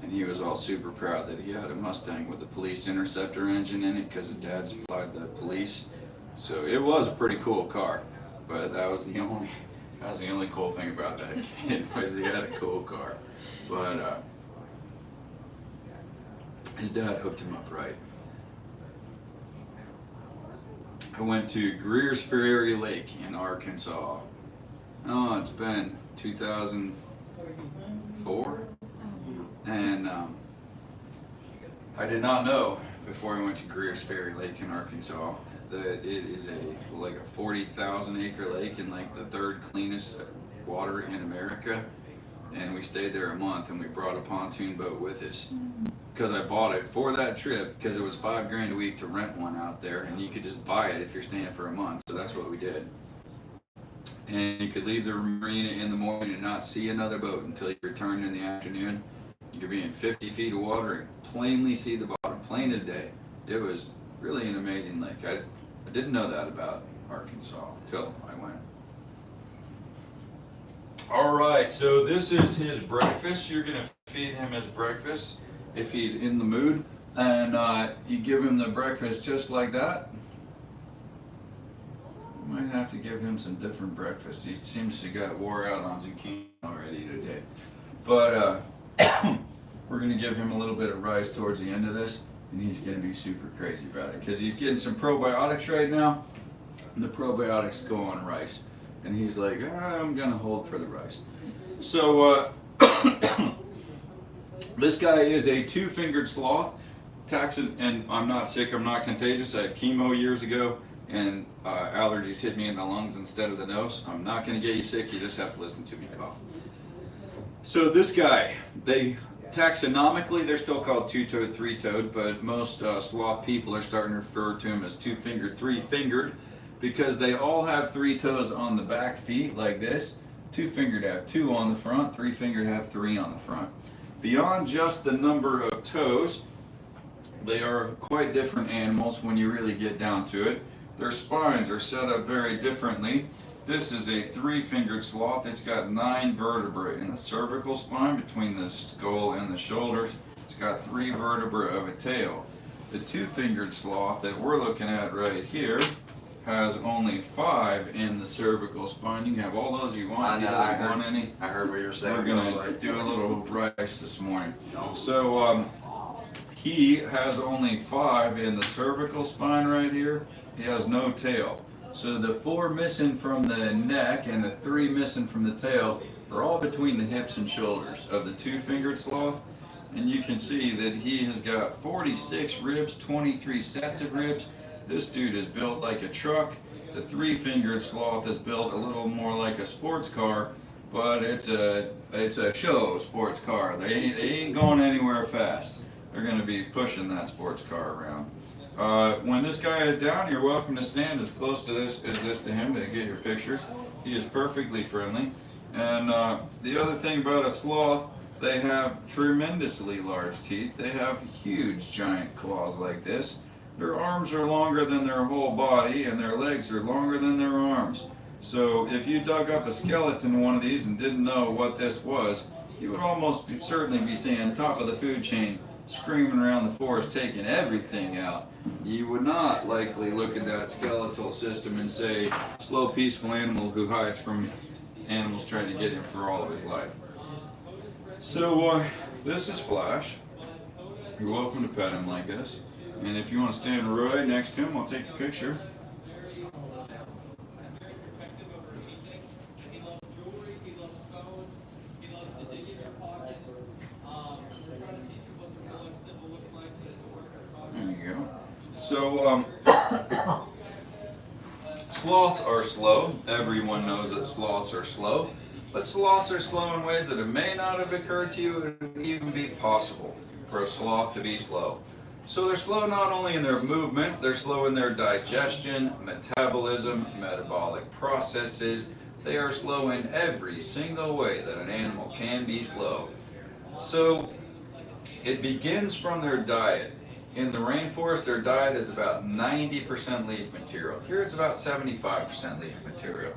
and he was all super proud that he had a Mustang with a police interceptor engine in it because his dad supplied the police. So it was a pretty cool car, but that was the only cool thing about that kid, was he had a cool car. But his dad hooked him up right. I went to Greer's Ferry Lake in Arkansas. Oh, it's been 2004. And I did not know before I went to Greer's Ferry Lake in Arkansas that it is like a 40,000 acre lake and like the third cleanest water in America. And we stayed there a month and we brought a pontoon boat with us because I bought it for that trip because it was $5,000 a week to rent one out there, and you could just buy it if you're staying for a month. So that's what we did. and you could leave the marina in the morning and not see another boat until you returned in the afternoon. You could be in 50 feet of water and plainly see the bottom, plain as day. It was really an amazing lake. I didn't know that about Arkansas until I went. All right, so this is his breakfast. You're gonna feed him his breakfast if he's in the mood, and you give him the breakfast just like that. You might have to give him some different breakfast. He seems to got wore out on zucchini already today, but we're gonna give him a little bit of rice towards the end of this, and he's gonna be super crazy about it because he's getting some probiotics right now, and the probiotics go on rice. And he's like, I'm gonna hold for the rice. So this guy is a two-fingered sloth. And I'm not sick, I'm not contagious. I had chemo years ago, and allergies hit me in the lungs instead of the nose. I'm not gonna get you sick, you just have to listen to me cough. So this guy, taxonomically, they're still called two-toed, three-toed, but most sloth people are starting to refer to him as two-fingered, three-fingered, because they all have three toes on the back feet like this. Two-fingered have two on the front, three-fingered have three on the front. Beyond just the number of toes, they are quite different animals when you really get down to it. Their spines are set up very differently. This is a three-fingered sloth. It's got 9 vertebrae in the cervical spine between the skull and the shoulders. It's got 3 vertebrae of a tail. The two-fingered sloth that we're looking at right here has only 5 in the cervical spine. You can have all those you want. I know, He doesn't want any. I heard what you were saying. We're so I was gonna like, do a little rice this morning. no. So he has only 5 in the cervical spine right here. He has no tail. So the 4 missing from the neck and the 3 missing from the tail are all between the hips and shoulders of the two-fingered sloth. And you can see that he has got 46 ribs, 23 sets of ribs. This dude is built like a truck. The three-fingered sloth is built a little more like a sports car, but it's a show sports car. They ain't going anywhere fast. They're going to be pushing that sports car around. When this guy is down, you're welcome to stand as close to this as this to him to get your pictures. He is perfectly friendly. And the other thing about a sloth, they have tremendously large teeth. They have huge giant claws like this. Their arms are longer than their whole body, and their legs are longer than their arms. So if you dug up a skeleton in one of these and didn't know what this was, you would almost certainly be seeing top of the food chain screaming around the forest taking everything out. You would not likely look at that skeletal system and say, slow, peaceful animal who hides from animals trying to get him for all of his life. So this is Flash. You're welcome to pet him like this. And if you want to stand right next to him, I'll take a picture. There you go. So, sloths are slow. Everyone knows that sloths are slow. But sloths are slow in ways that it may not have occurred to you it would even be possible for a sloth to be slow. So they're slow not only in their movement, they're slow in their digestion, metabolism, metabolic processes. They are slow in every single way that an animal can be slow. So it begins from their diet. In the rainforest, their diet is about 90% leaf material. Here it's about 75% leaf material.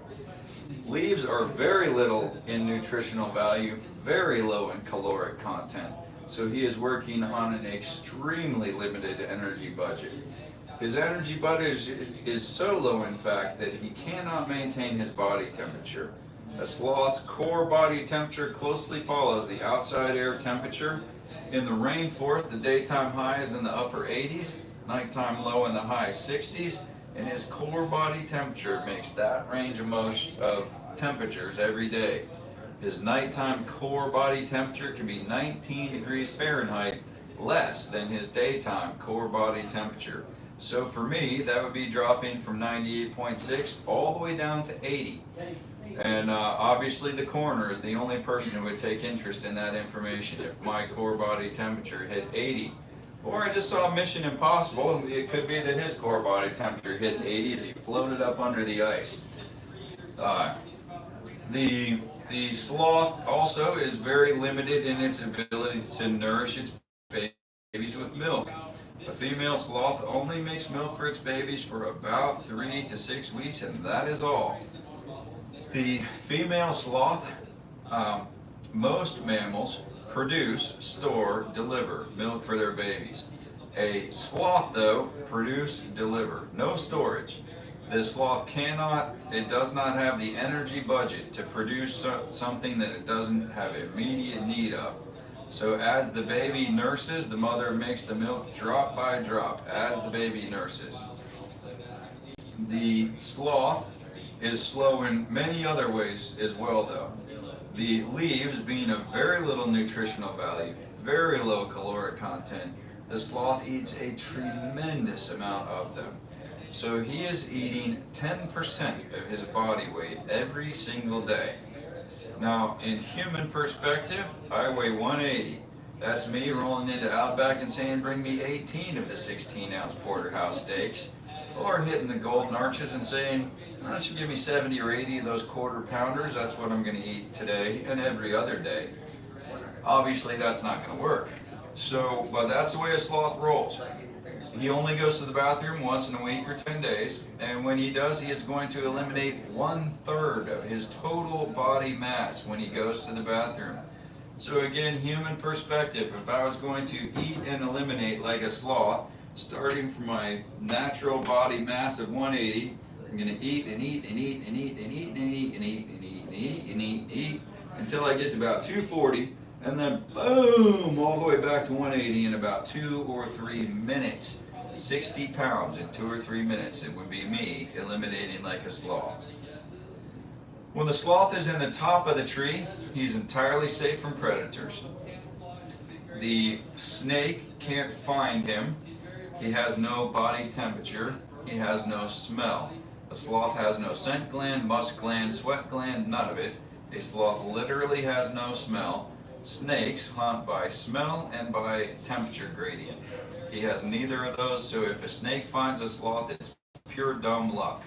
Leaves are very little in nutritional value, very low in caloric content. So he is working on an extremely limited energy budget. His energy budget is so low, in fact, that he cannot maintain his body temperature. A sloth's core body temperature closely follows the outside air temperature. In the rainforest, the daytime high is in the upper 80s, nighttime low in the high 60s, and his core body temperature makes that range of temperatures every day. His nighttime core body temperature can be 19 degrees Fahrenheit less than his daytime core body temperature. So for me, that would be dropping from 98.6 all the way down to 80. And obviously the coroner is the only person who would take interest in that information if my core body temperature hit 80. Or I just saw Mission Impossible, and it could be that his core body temperature hit 80 as he floated up under the ice. The sloth also is very limited in its ability to nourish its babies with milk. A female sloth only makes milk for its babies for about 3 to 6 weeks, and that is all. The female sloth, most mammals produce, store, deliver milk for their babies. A sloth, though, produce, deliver, no storage. This sloth it does not have the energy budget to produce something that it doesn't have immediate need of. So as the baby nurses, the mother makes the milk drop by drop as the baby nurses. The sloth is slow in many other ways as well, though. The leaves being of very little nutritional value, very low caloric content, the sloth eats a tremendous amount of them. So he is eating 10% of his body weight every single day. Now, in human perspective, I weigh 180. That's me rolling into Outback and saying, bring me 18 of the 16-ounce porterhouse steaks. Or hitting the Golden Arches and saying, why don't you give me 70 or 80 of those quarter pounders? That's what I'm going to eat today and every other day. Obviously, that's not going to work. So, but that's the way a sloth rolls. He only goes to the bathroom once in a week or 10 days, and when he does, he is going to eliminate 1/3 of his total body mass when he goes to the bathroom. So again, human perspective, if I was going to eat and eliminate like a sloth, starting from my natural body mass of 180, I'm going to eat and eat and eat and eat and eat and eat and eat and eat and eat and eat and eat until I get to about 240, and then boom, all the way back to 180 in about 2 or 3 minutes. 60 pounds in 2 or 3 minutes. It would be me eliminating like a sloth. When the sloth is in the top of the tree, he's entirely safe from predators. The snake can't find him. He has no body temperature. He has no smell. A sloth has no scent gland, musk gland, sweat gland, none of it. A sloth literally has no smell. Snakes hunt by smell and by temperature gradient. He has neither of those, so if a snake finds a sloth, it's pure dumb luck.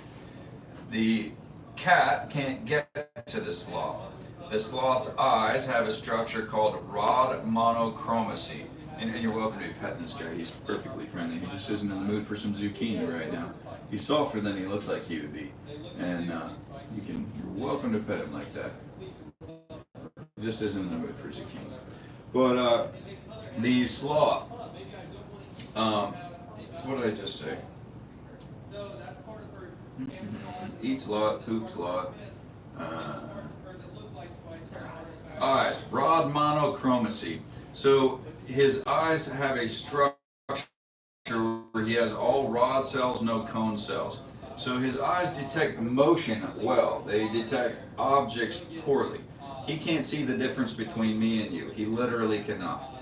The cat can't get to the sloth. The sloth's eyes have a structure called rod monochromacy. And you're welcome to be petting this guy. He's perfectly friendly. He just isn't in the mood for some zucchini right now. He's softer than he looks like he would be. And you're welcome to pet him like that. He just isn't in the mood for zucchini. But the sloth, what did I just say? Eats a lot, poops a lot. Eyes, rod monochromacy. So his eyes have a structure where he has all rod cells, no cone cells. So his eyes detect motion well. They detect objects poorly. He can't see the difference between me and you. He literally cannot.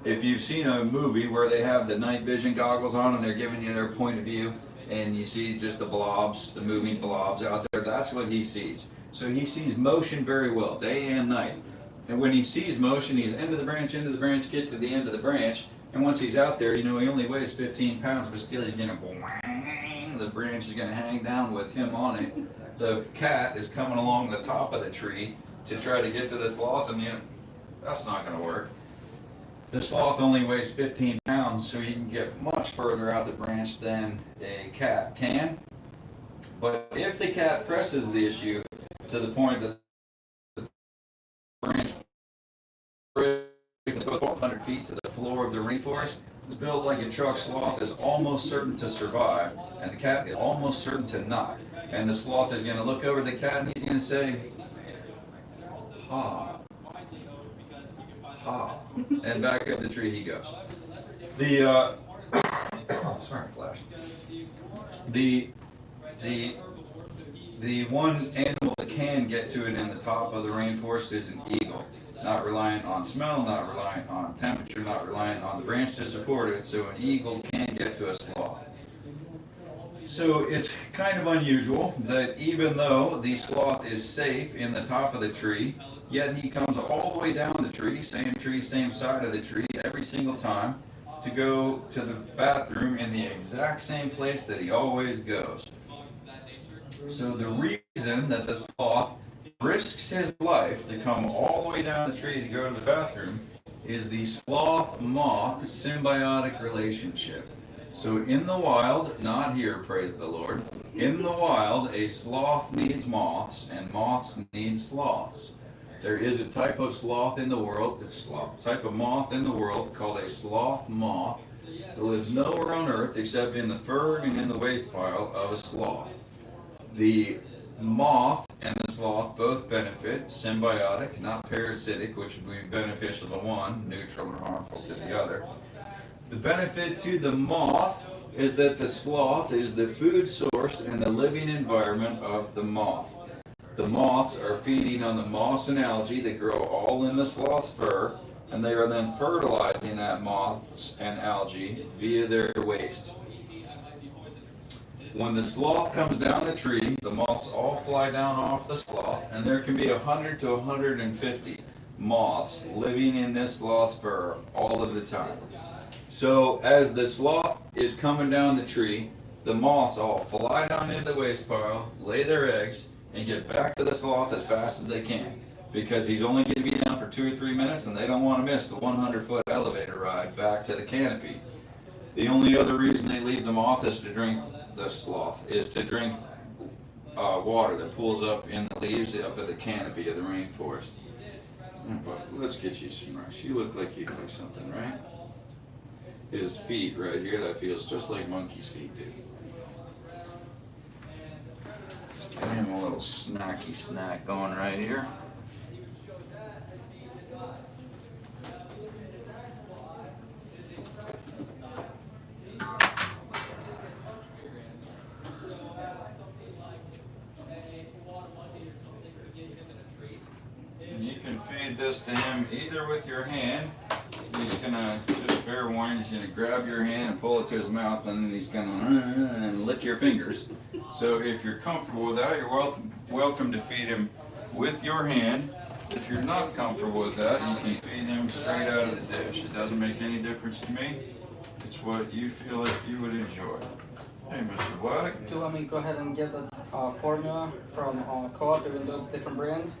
If you've seen a movie where they have the night vision goggles on and they're giving you their point of view, and you see just the blobs, the moving blobs out there, that's what he sees. So he sees motion very well, day and night. And when he sees motion, he's into the branch, get to the end of the branch, and once he's out there, he only weighs 15 pounds, but still he's going to, the branch is going to hang down with him on it. The cat is coming along the top of the tree to try to get to the sloth, and that's not going to work. The sloth only weighs 15 pounds, so he can get much further out the branch than a cat can. But if the cat presses the issue to the point that the branch goes 100 feet to the floor of the rainforest, it's built like a truck. Sloth is almost certain to survive, and the cat is almost certain to not. And the sloth is going to look over the cat and he's going to say, ha. Ha. And back up the tree he goes. Sorry, Flash. The one animal that can get to it in the top of the rainforest is an eagle. Not reliant on smell, not reliant on temperature, not reliant on the branch to support it, so an eagle can get to a sloth. So it's kind of unusual that even though the sloth is safe in the top of the tree, yet he comes all the way down the tree, same side of the tree, every single time, to go to the bathroom in the exact same place that he always goes. So the reason that the sloth risks his life to come all the way down the tree to go to the bathroom is the sloth-moth symbiotic relationship. So in the wild, not here, praise the Lord, in the wild, a sloth needs moths and moths need sloths. There is a type of sloth in the world, type of moth in the world called a sloth moth that lives nowhere on earth except in the fur and in the waste pile of a sloth. The moth and the sloth both benefit, symbiotic, not parasitic, which would be beneficial to one, neutral or harmful to the other. The benefit to the moth is that the sloth is the food source and the living environment of the moth. The moths are feeding on the moss and algae that grow all in the sloth's fur, and they are then fertilizing that moths and algae via their waste. When the sloth comes down the tree, the moths all fly down off the sloth, and there can be 100 to 150 moths living in this sloth's fur all of the time. So as the sloth is coming down the tree, the moths all fly down into the waste pile, lay their eggs, and get back to the sloth as fast as they can, because he's only going to be down for 2 or 3 minutes and they don't want to miss the 100-foot elevator ride back to the canopy. The only other reason they leave the moth is to drink water that pools up in the leaves up at the canopy of the rainforest. But let's get you some rice. You look like you do something, right? His feet right here, that feels just like monkey's feet do. Get him a little snacky snack going right here. And you can feed this to him either with your hand. He's gonna, just fair warning, he's gonna grab your hand and pull it to his mouth, and then he's gonna lick your fingers. So if you're comfortable with that, you're welcome to feed him with your hand. If you're not comfortable with that, you can feed him straight out of the dish. It doesn't make any difference to me. It's what you feel like you would enjoy. Hey, Mr. Black. Do you want me to go ahead and get the formula from Co-op, even though it's different brand?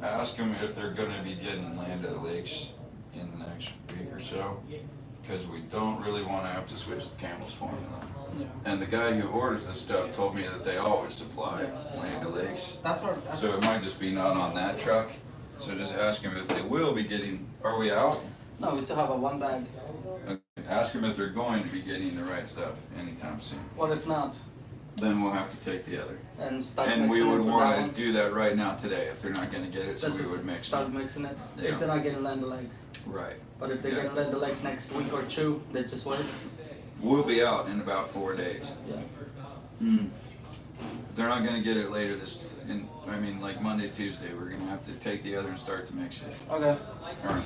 Ask them if they're going to be getting Land O'Lakes in the next week or so, because we don't really want to have to switch the Campbell's formula. Yeah. And the guy who orders this stuff told me that they always supply Land O'Lakes. So it might just be not on that truck. So just ask them if they will be getting. Are we out? No, we still have a one bag. Okay. Ask them if they're going to be getting the right stuff anytime soon. What if not? Then we'll have to take the other. And start And we mixing would it with that want one? to do that right now today if they're not going to get it, so That's we just would mix start it. mixing it. Yeah. If they're not getting Land O'Lakes. Right. But if they're Exactly. getting Land O'Lakes next week or two, they just wait. We'll be out in about 4 days. Yeah. If they're not going to get it later like Monday, Tuesday, we're going to have to take the other and start to mix it. Okay. All right.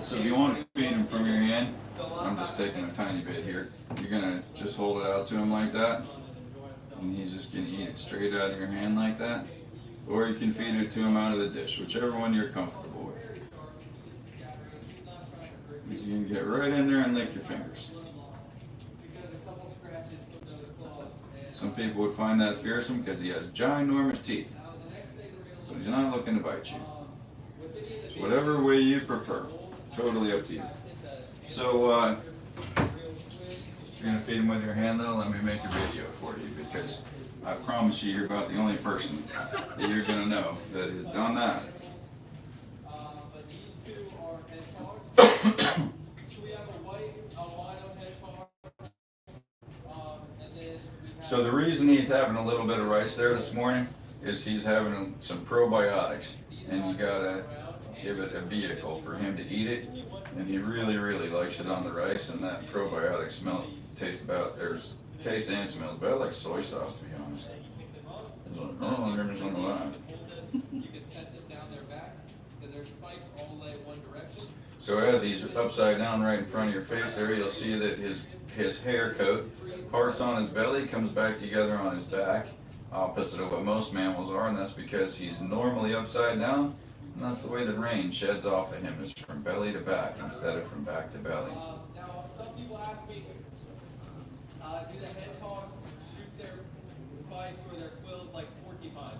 So if you want to feed him from your hand, I'm just taking a tiny bit here. You're going to just hold it out to him like that. And he's just going to eat it straight out of your hand like that. Or you can feed it to him out of the dish, whichever one you're comfortable with. Because you can get right in there and lick your fingers. Some people would find that fearsome because he has ginormous teeth. But he's not looking to bite you. So whatever way you prefer. Totally up to you. So, you're going to feed him with your hand though? Let me make a video for you, because I promise you, you're about the only person that you're going to know that has done that. So the reason he's having a little bit of rice there this morning is he's having some probiotics, and you gotta give it a vehicle for him to eat it, and he really, really likes it on the rice, and that probiotic tastes and smells about like soy sauce, to be honest. It's like, oh, there's on the line. So as he's upside down right in front of your face there, you'll see that his hair coat parts on his belly, comes back together on his back, opposite of what most mammals are, and that's because he's normally upside down, and that's the way the rain sheds off of him, is from belly to back instead of from back to belly. Now, some people ask me, do the hedgehogs shoot their spikes or their quills like porcupines?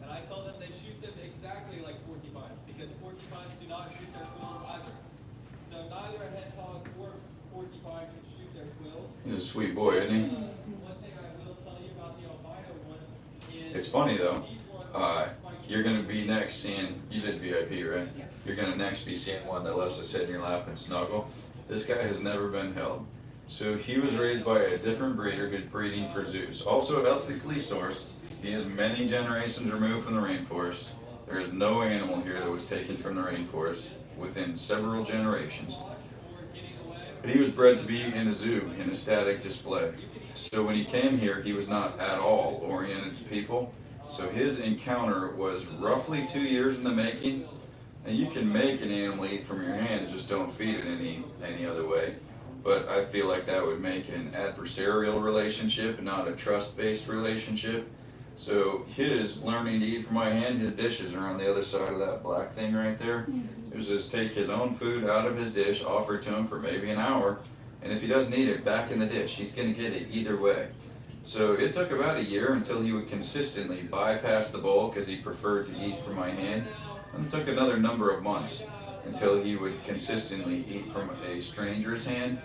And I tell them they shoot them exactly like porcupines, because porcupines do not shoot their quills either. So neither a hedgehog or porcupine can shoot their quills. He's a sweet boy, isn't he? One thing I will tell you about the albino one is It's funny though. You're gonna be next seeing, you did VIP, right? You're gonna next be seeing one that loves to sit in your lap and snuggle. This guy has never been held. So he was raised by a different breeder who's breeding for zoos. Also ethically sourced. He is many generations removed from the rainforest. There is no animal here that was taken from the rainforest within several generations. But he was bred to be in a zoo, in a static display. So when he came here, he was not at all oriented to people. So his encounter was roughly 2 years in the making. And you can make an animal eat from your hand, just don't feed it any other way. But I feel like that would make an adversarial relationship, not a trust-based relationship. So his learning to eat from my hand, his dishes are on the other side of that black thing right there. It was just take his own food out of his dish, offer it to him for maybe an hour, and if he doesn't eat it, back in the dish. He's gonna get it either way. So it took about a year until he would consistently bypass the bowl because he preferred to eat from my hand. And it took another number of months until he would consistently eat from a stranger's hand.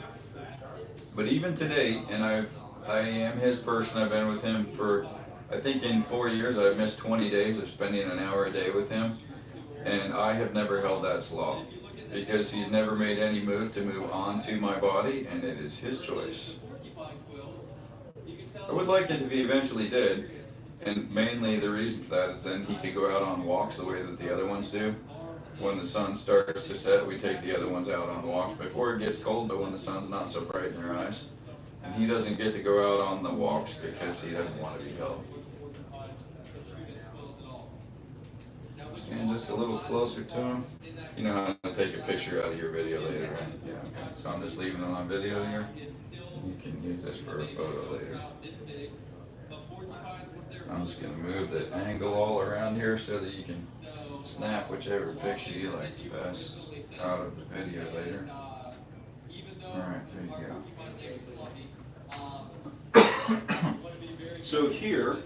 But even today, and I am his person, I've been with him for, I think in 4 years, I've missed 20 days of spending an hour a day with him. And I have never held that sloth because he's never made any move to move on to my body, and it is his choice. I would like it to be eventually dead, and mainly the reason for that is then he could go out on walks the way that the other ones do. When the sun starts to set, we take the other ones out on walks before it gets cold, but when the sun's not so bright in their eyes. And he doesn't get to go out on the walks because he doesn't want to be held. Stand just a little closer to him. You know how to take a picture out of your video later, right? Yeah, okay. So I'm just leaving it on video here. You can use this for a photo later. I'm just going to move the angle all around here so that you can snap whichever picture you like the best out of the video later. Alright, there you go. So here,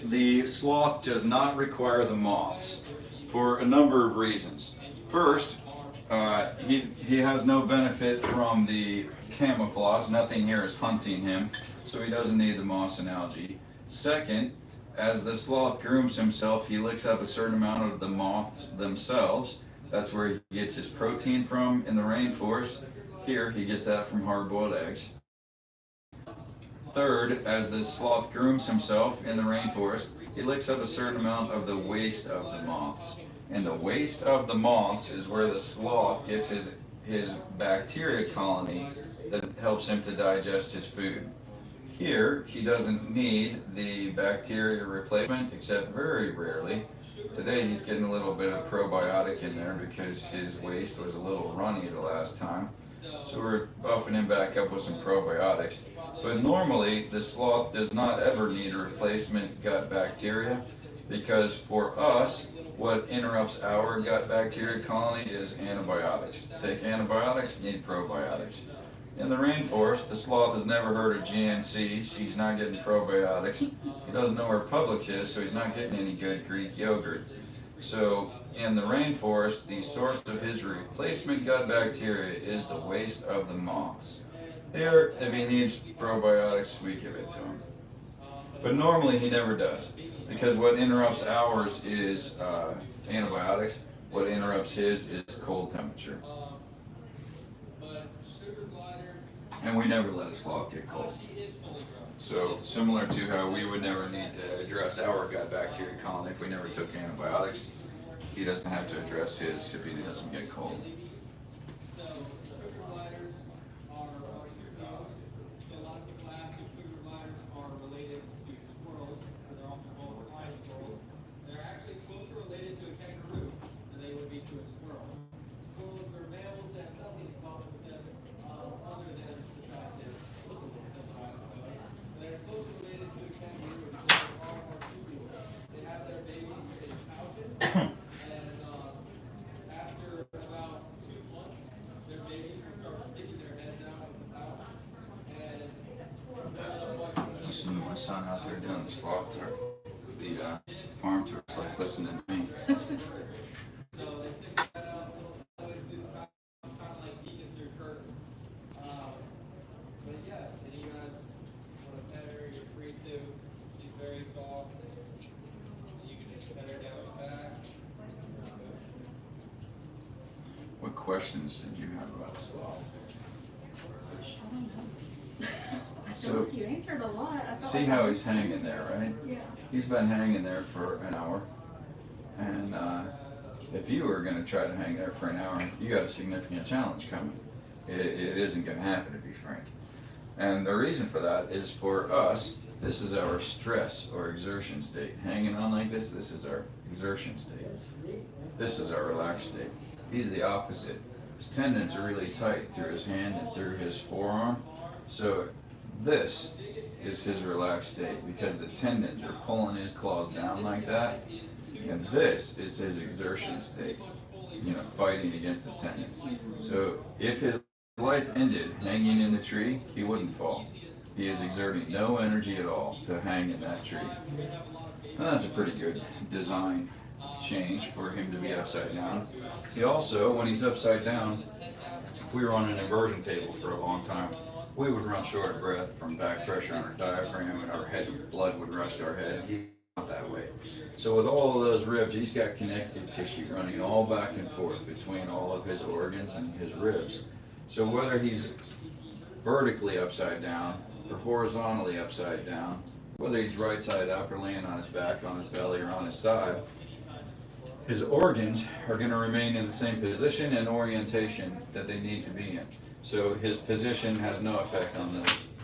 the sloth does not require the moths for a number of reasons. First, he has no benefit from the camouflage. Nothing here is hunting him, so he doesn't need the moss and algae. Second, as the sloth grooms himself, he licks up a certain amount of the moths themselves. That's where he gets his protein from in the rainforest. Here, he gets that from hard-boiled eggs. Third, as the sloth grooms himself in the rainforest, he licks up a certain amount of the waste of the moths. And the waste of the moths is where the sloth gets his bacteria colony that helps him to digest his food. Here, he doesn't need the bacteria replacement, except very rarely. Today, he's getting a little bit of probiotic in there because his waste was a little runny the last time. So we're buffing him back up with some probiotics. But normally, the sloth does not ever need a replacement gut bacteria because for us, what interrupts our gut bacteria colony is antibiotics. Take antibiotics, need probiotics. In the rainforest, the sloth has never heard of GNC, so he's not getting probiotics. He doesn't know where Publix is, so he's not getting any good Greek yogurt. So in the rainforest, the source of his replacement gut bacteria is the waste of the moths. Here, if he needs probiotics, we give it to him. But normally he never does, because what interrupts ours is antibiotics. What interrupts his is cold temperature. And we never let a sloth get cold. So similar to how we would never need to address our gut bacteria colony if we never took antibiotics, he doesn't have to address his if he doesn't get cold. My son out there doing the sloth tour, the farm arm to his like listening to me. So they stick that out, little toys through the back, kind of like peeking through curtains. But yeah, if you guys want to pet her, you're free to. She's very soft. You can just pet her down the back. What questions did you have about the sloth? I So- feel like you answered a lot. I felt See like how I he's hanging there, right? Yeah. He's been hanging there for an hour. And if you were going to try to hang there for an hour, you got a significant challenge coming. It isn't going to happen, to be frank. And the reason for that is for us, this is our stress or exertion state. Hanging on like this is our exertion state. This is our relaxed state. He's the opposite. His tendons are really tight through his hand and through his forearm. So this is his relaxed state because the tendons are pulling his claws down like that. And this is his exertion state, you know, fighting against the tendons. So if his life ended hanging in the tree, he wouldn't fall. He is exerting no energy at all to hang in that tree. And that's a pretty good design change for him to be upside down. He also, when he's upside down, if we were on an inversion table for a long time, we would run short of breath from back pressure on our diaphragm and our head blood would rush to our head. He's not that way. So with all of those ribs, he's got connective tissue running all back and forth between all of his organs and his ribs. So whether he's vertically upside down or horizontally upside down, whether he's right side up or laying on his back, on his belly, or on his side, his organs are going to remain in the same position and orientation that they need to be in. So his position has no effect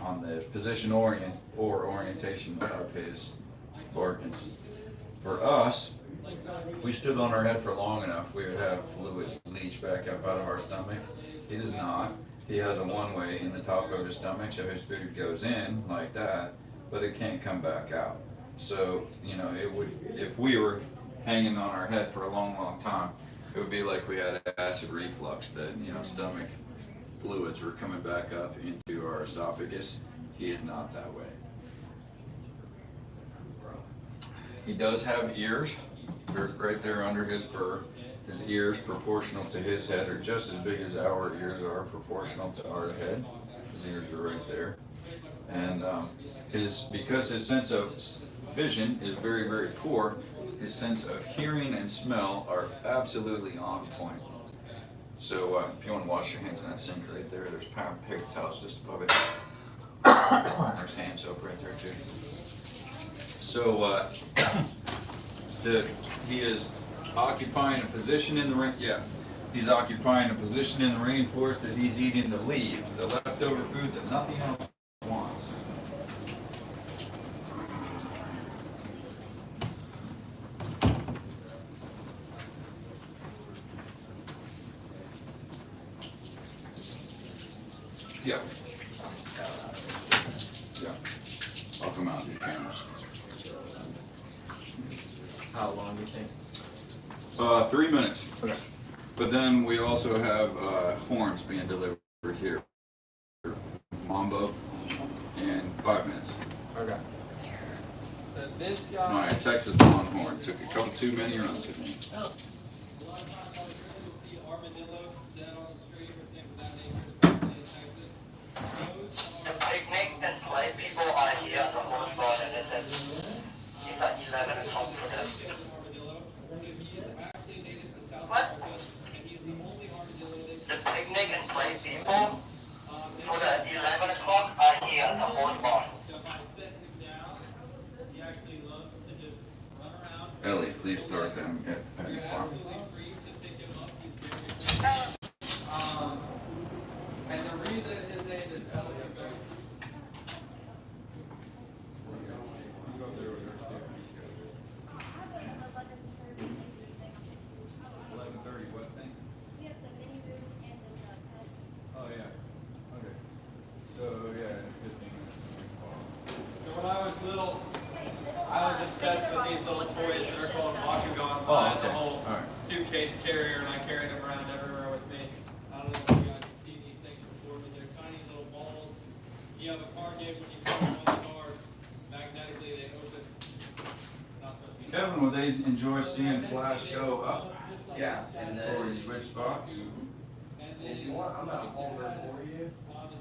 on the position or orientation of his organs. For us, if we stood on our head for long enough, we would have fluids leach back up out of our stomach. He does not. He has a one-way in the top of his stomach, so his food goes in like that, but it can't come back out. So, you know, it would, if we were hanging on our head for a long, long time, it would be like we had acid reflux, that, you know, stomach fluids were coming back up into our esophagus. He is not that way. He does have ears. They're right there under his fur. His ears, proportional to his head, are just as big as our ears are proportional to our head. His ears are right there. And because his sense of vision is very, very poor, his sense of hearing and smell are absolutely on point. So if you want to wash your hands in that sink right there, there's paper towels just above it. There's hand soap right there too. So he is occupying a position in the rain. Yeah, he's occupying a position in the rainforest that he's eating the leaves, the leftover food that nothing else wants. Yeah. Yeah. I'll come out and do cameras. How long do you think? 3 minutes. Okay. But then we also have horns being delivered here. Mambo in 5 minutes. Okay. So this guy. My Texas Longhorn took a couple too many runs with me. A lot of times out here, you'll see armadillos dead on the street or things of that nature, especially in Texas. Those The are picnic and play people are here at the horse barn, and it says it's at 11 o'clock for them. armadillo. He is actually native to South What? Africa, and he's the only armadillo that The picnic and play people they for the 11 o'clock are here at the horse barn. So if I set him down, he actually loves to just run around. Ellie, please start them at your farm. Absolutely free to pick him up. He's very and the reason his name is Elliot. What thing? Oh yeah. Okay. So yeah, 15 minutes. So when I was little, I was obsessed with these little toys that are called Bakugan. Oh, I had okay. the whole All right. suitcase carrier, and I carried them around everywhere with me. really enjoy seeing Flash go up Yeah, and before then he switch spots. if you want, I'm gonna hold her for you. A lot of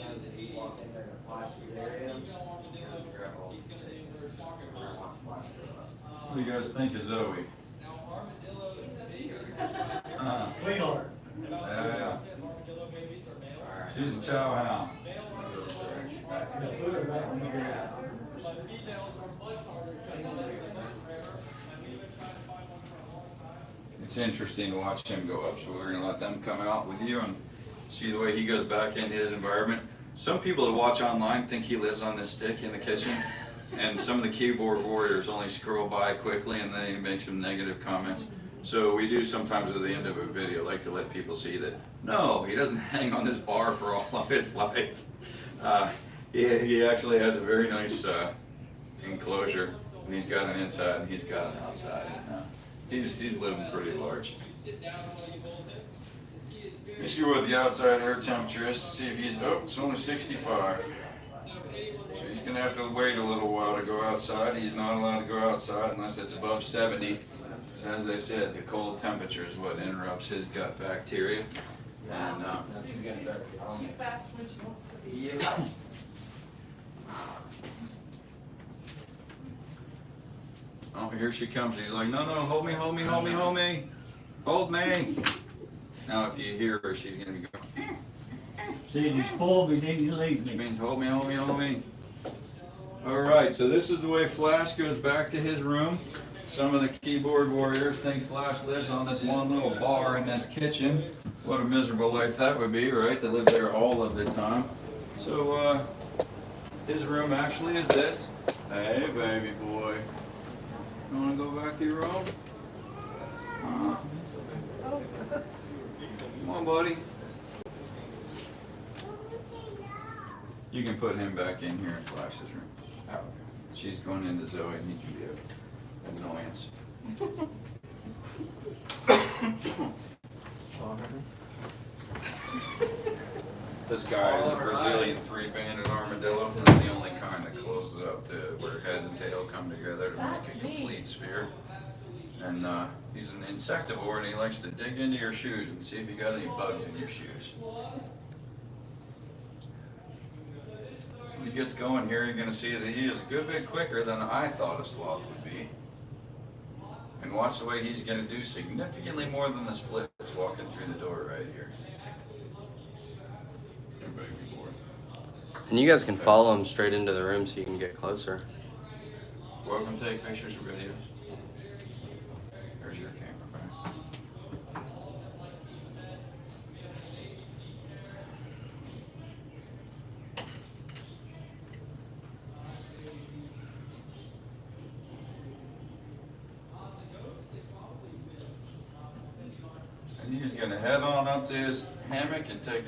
times if you walk in there to Flash's area, just grab all the sticks. I want Flash to go up. What do you guys think of Zoe? Sweetheart. Yeah, Alright. she's a chow hound. Yeah, put her back in the ground. It's interesting to watch him go up, so we're gonna let them come out with you and see the way he goes back into his environment. Some people that watch online think he lives on this stick in the kitchen, and some of the keyboard warriors only scroll by quickly and then he makes some negative comments. So we do sometimes at the end of a video like to let people see that no, he doesn't hang on this bar for all of his life. He actually has a very nice enclosure, and he's got an inside and he's got an outside. He's living pretty large. Let me see what the outside air temperature is to see if he's, oh, it's only 65. So he's gonna have to wait a little while to go outside. He's not allowed to go outside unless it's above 70. So as I said, the cold temperature is what interrupts his gut bacteria. And She fast when she wants to be. Yeah. oh, here she comes. He's like, no, no, hold me, hold me, hold me, hold me. Hold me. Now if you hear her, she's gonna be going, See, if you spoil me, then you leave which me. means hold me, hold me, hold me. All right, so this is the way Flash goes back to his room. Some of the keyboard warriors think Flash lives on this one little bar in this kitchen. What a miserable life that would be, right? To live there all of the time. So, his room actually is this. Hey, baby boy. You wanna go back to your room? Come on, buddy. You can put him back in here in Flash's room. Oh, okay. She's going into Zoe and he can be an annoyance. This guy is a Brazilian three-banded armadillo. That's the only kind that closes up to where head and tail come together to make a complete sphere. And he's an insectivore and he likes to dig into your shoes and see if you got any bugs in your shoes. So when he gets going here, you're going to see that he is a good bit quicker than I thought a sloth would be. And watch the way he's going to do significantly more than the splits walking through the door right here. Good baby boy. And you guys can follow him straight into the room so you can get closer. Welcome to take pictures or videos. There's your camera back. And he's going to head on up to his hammock and take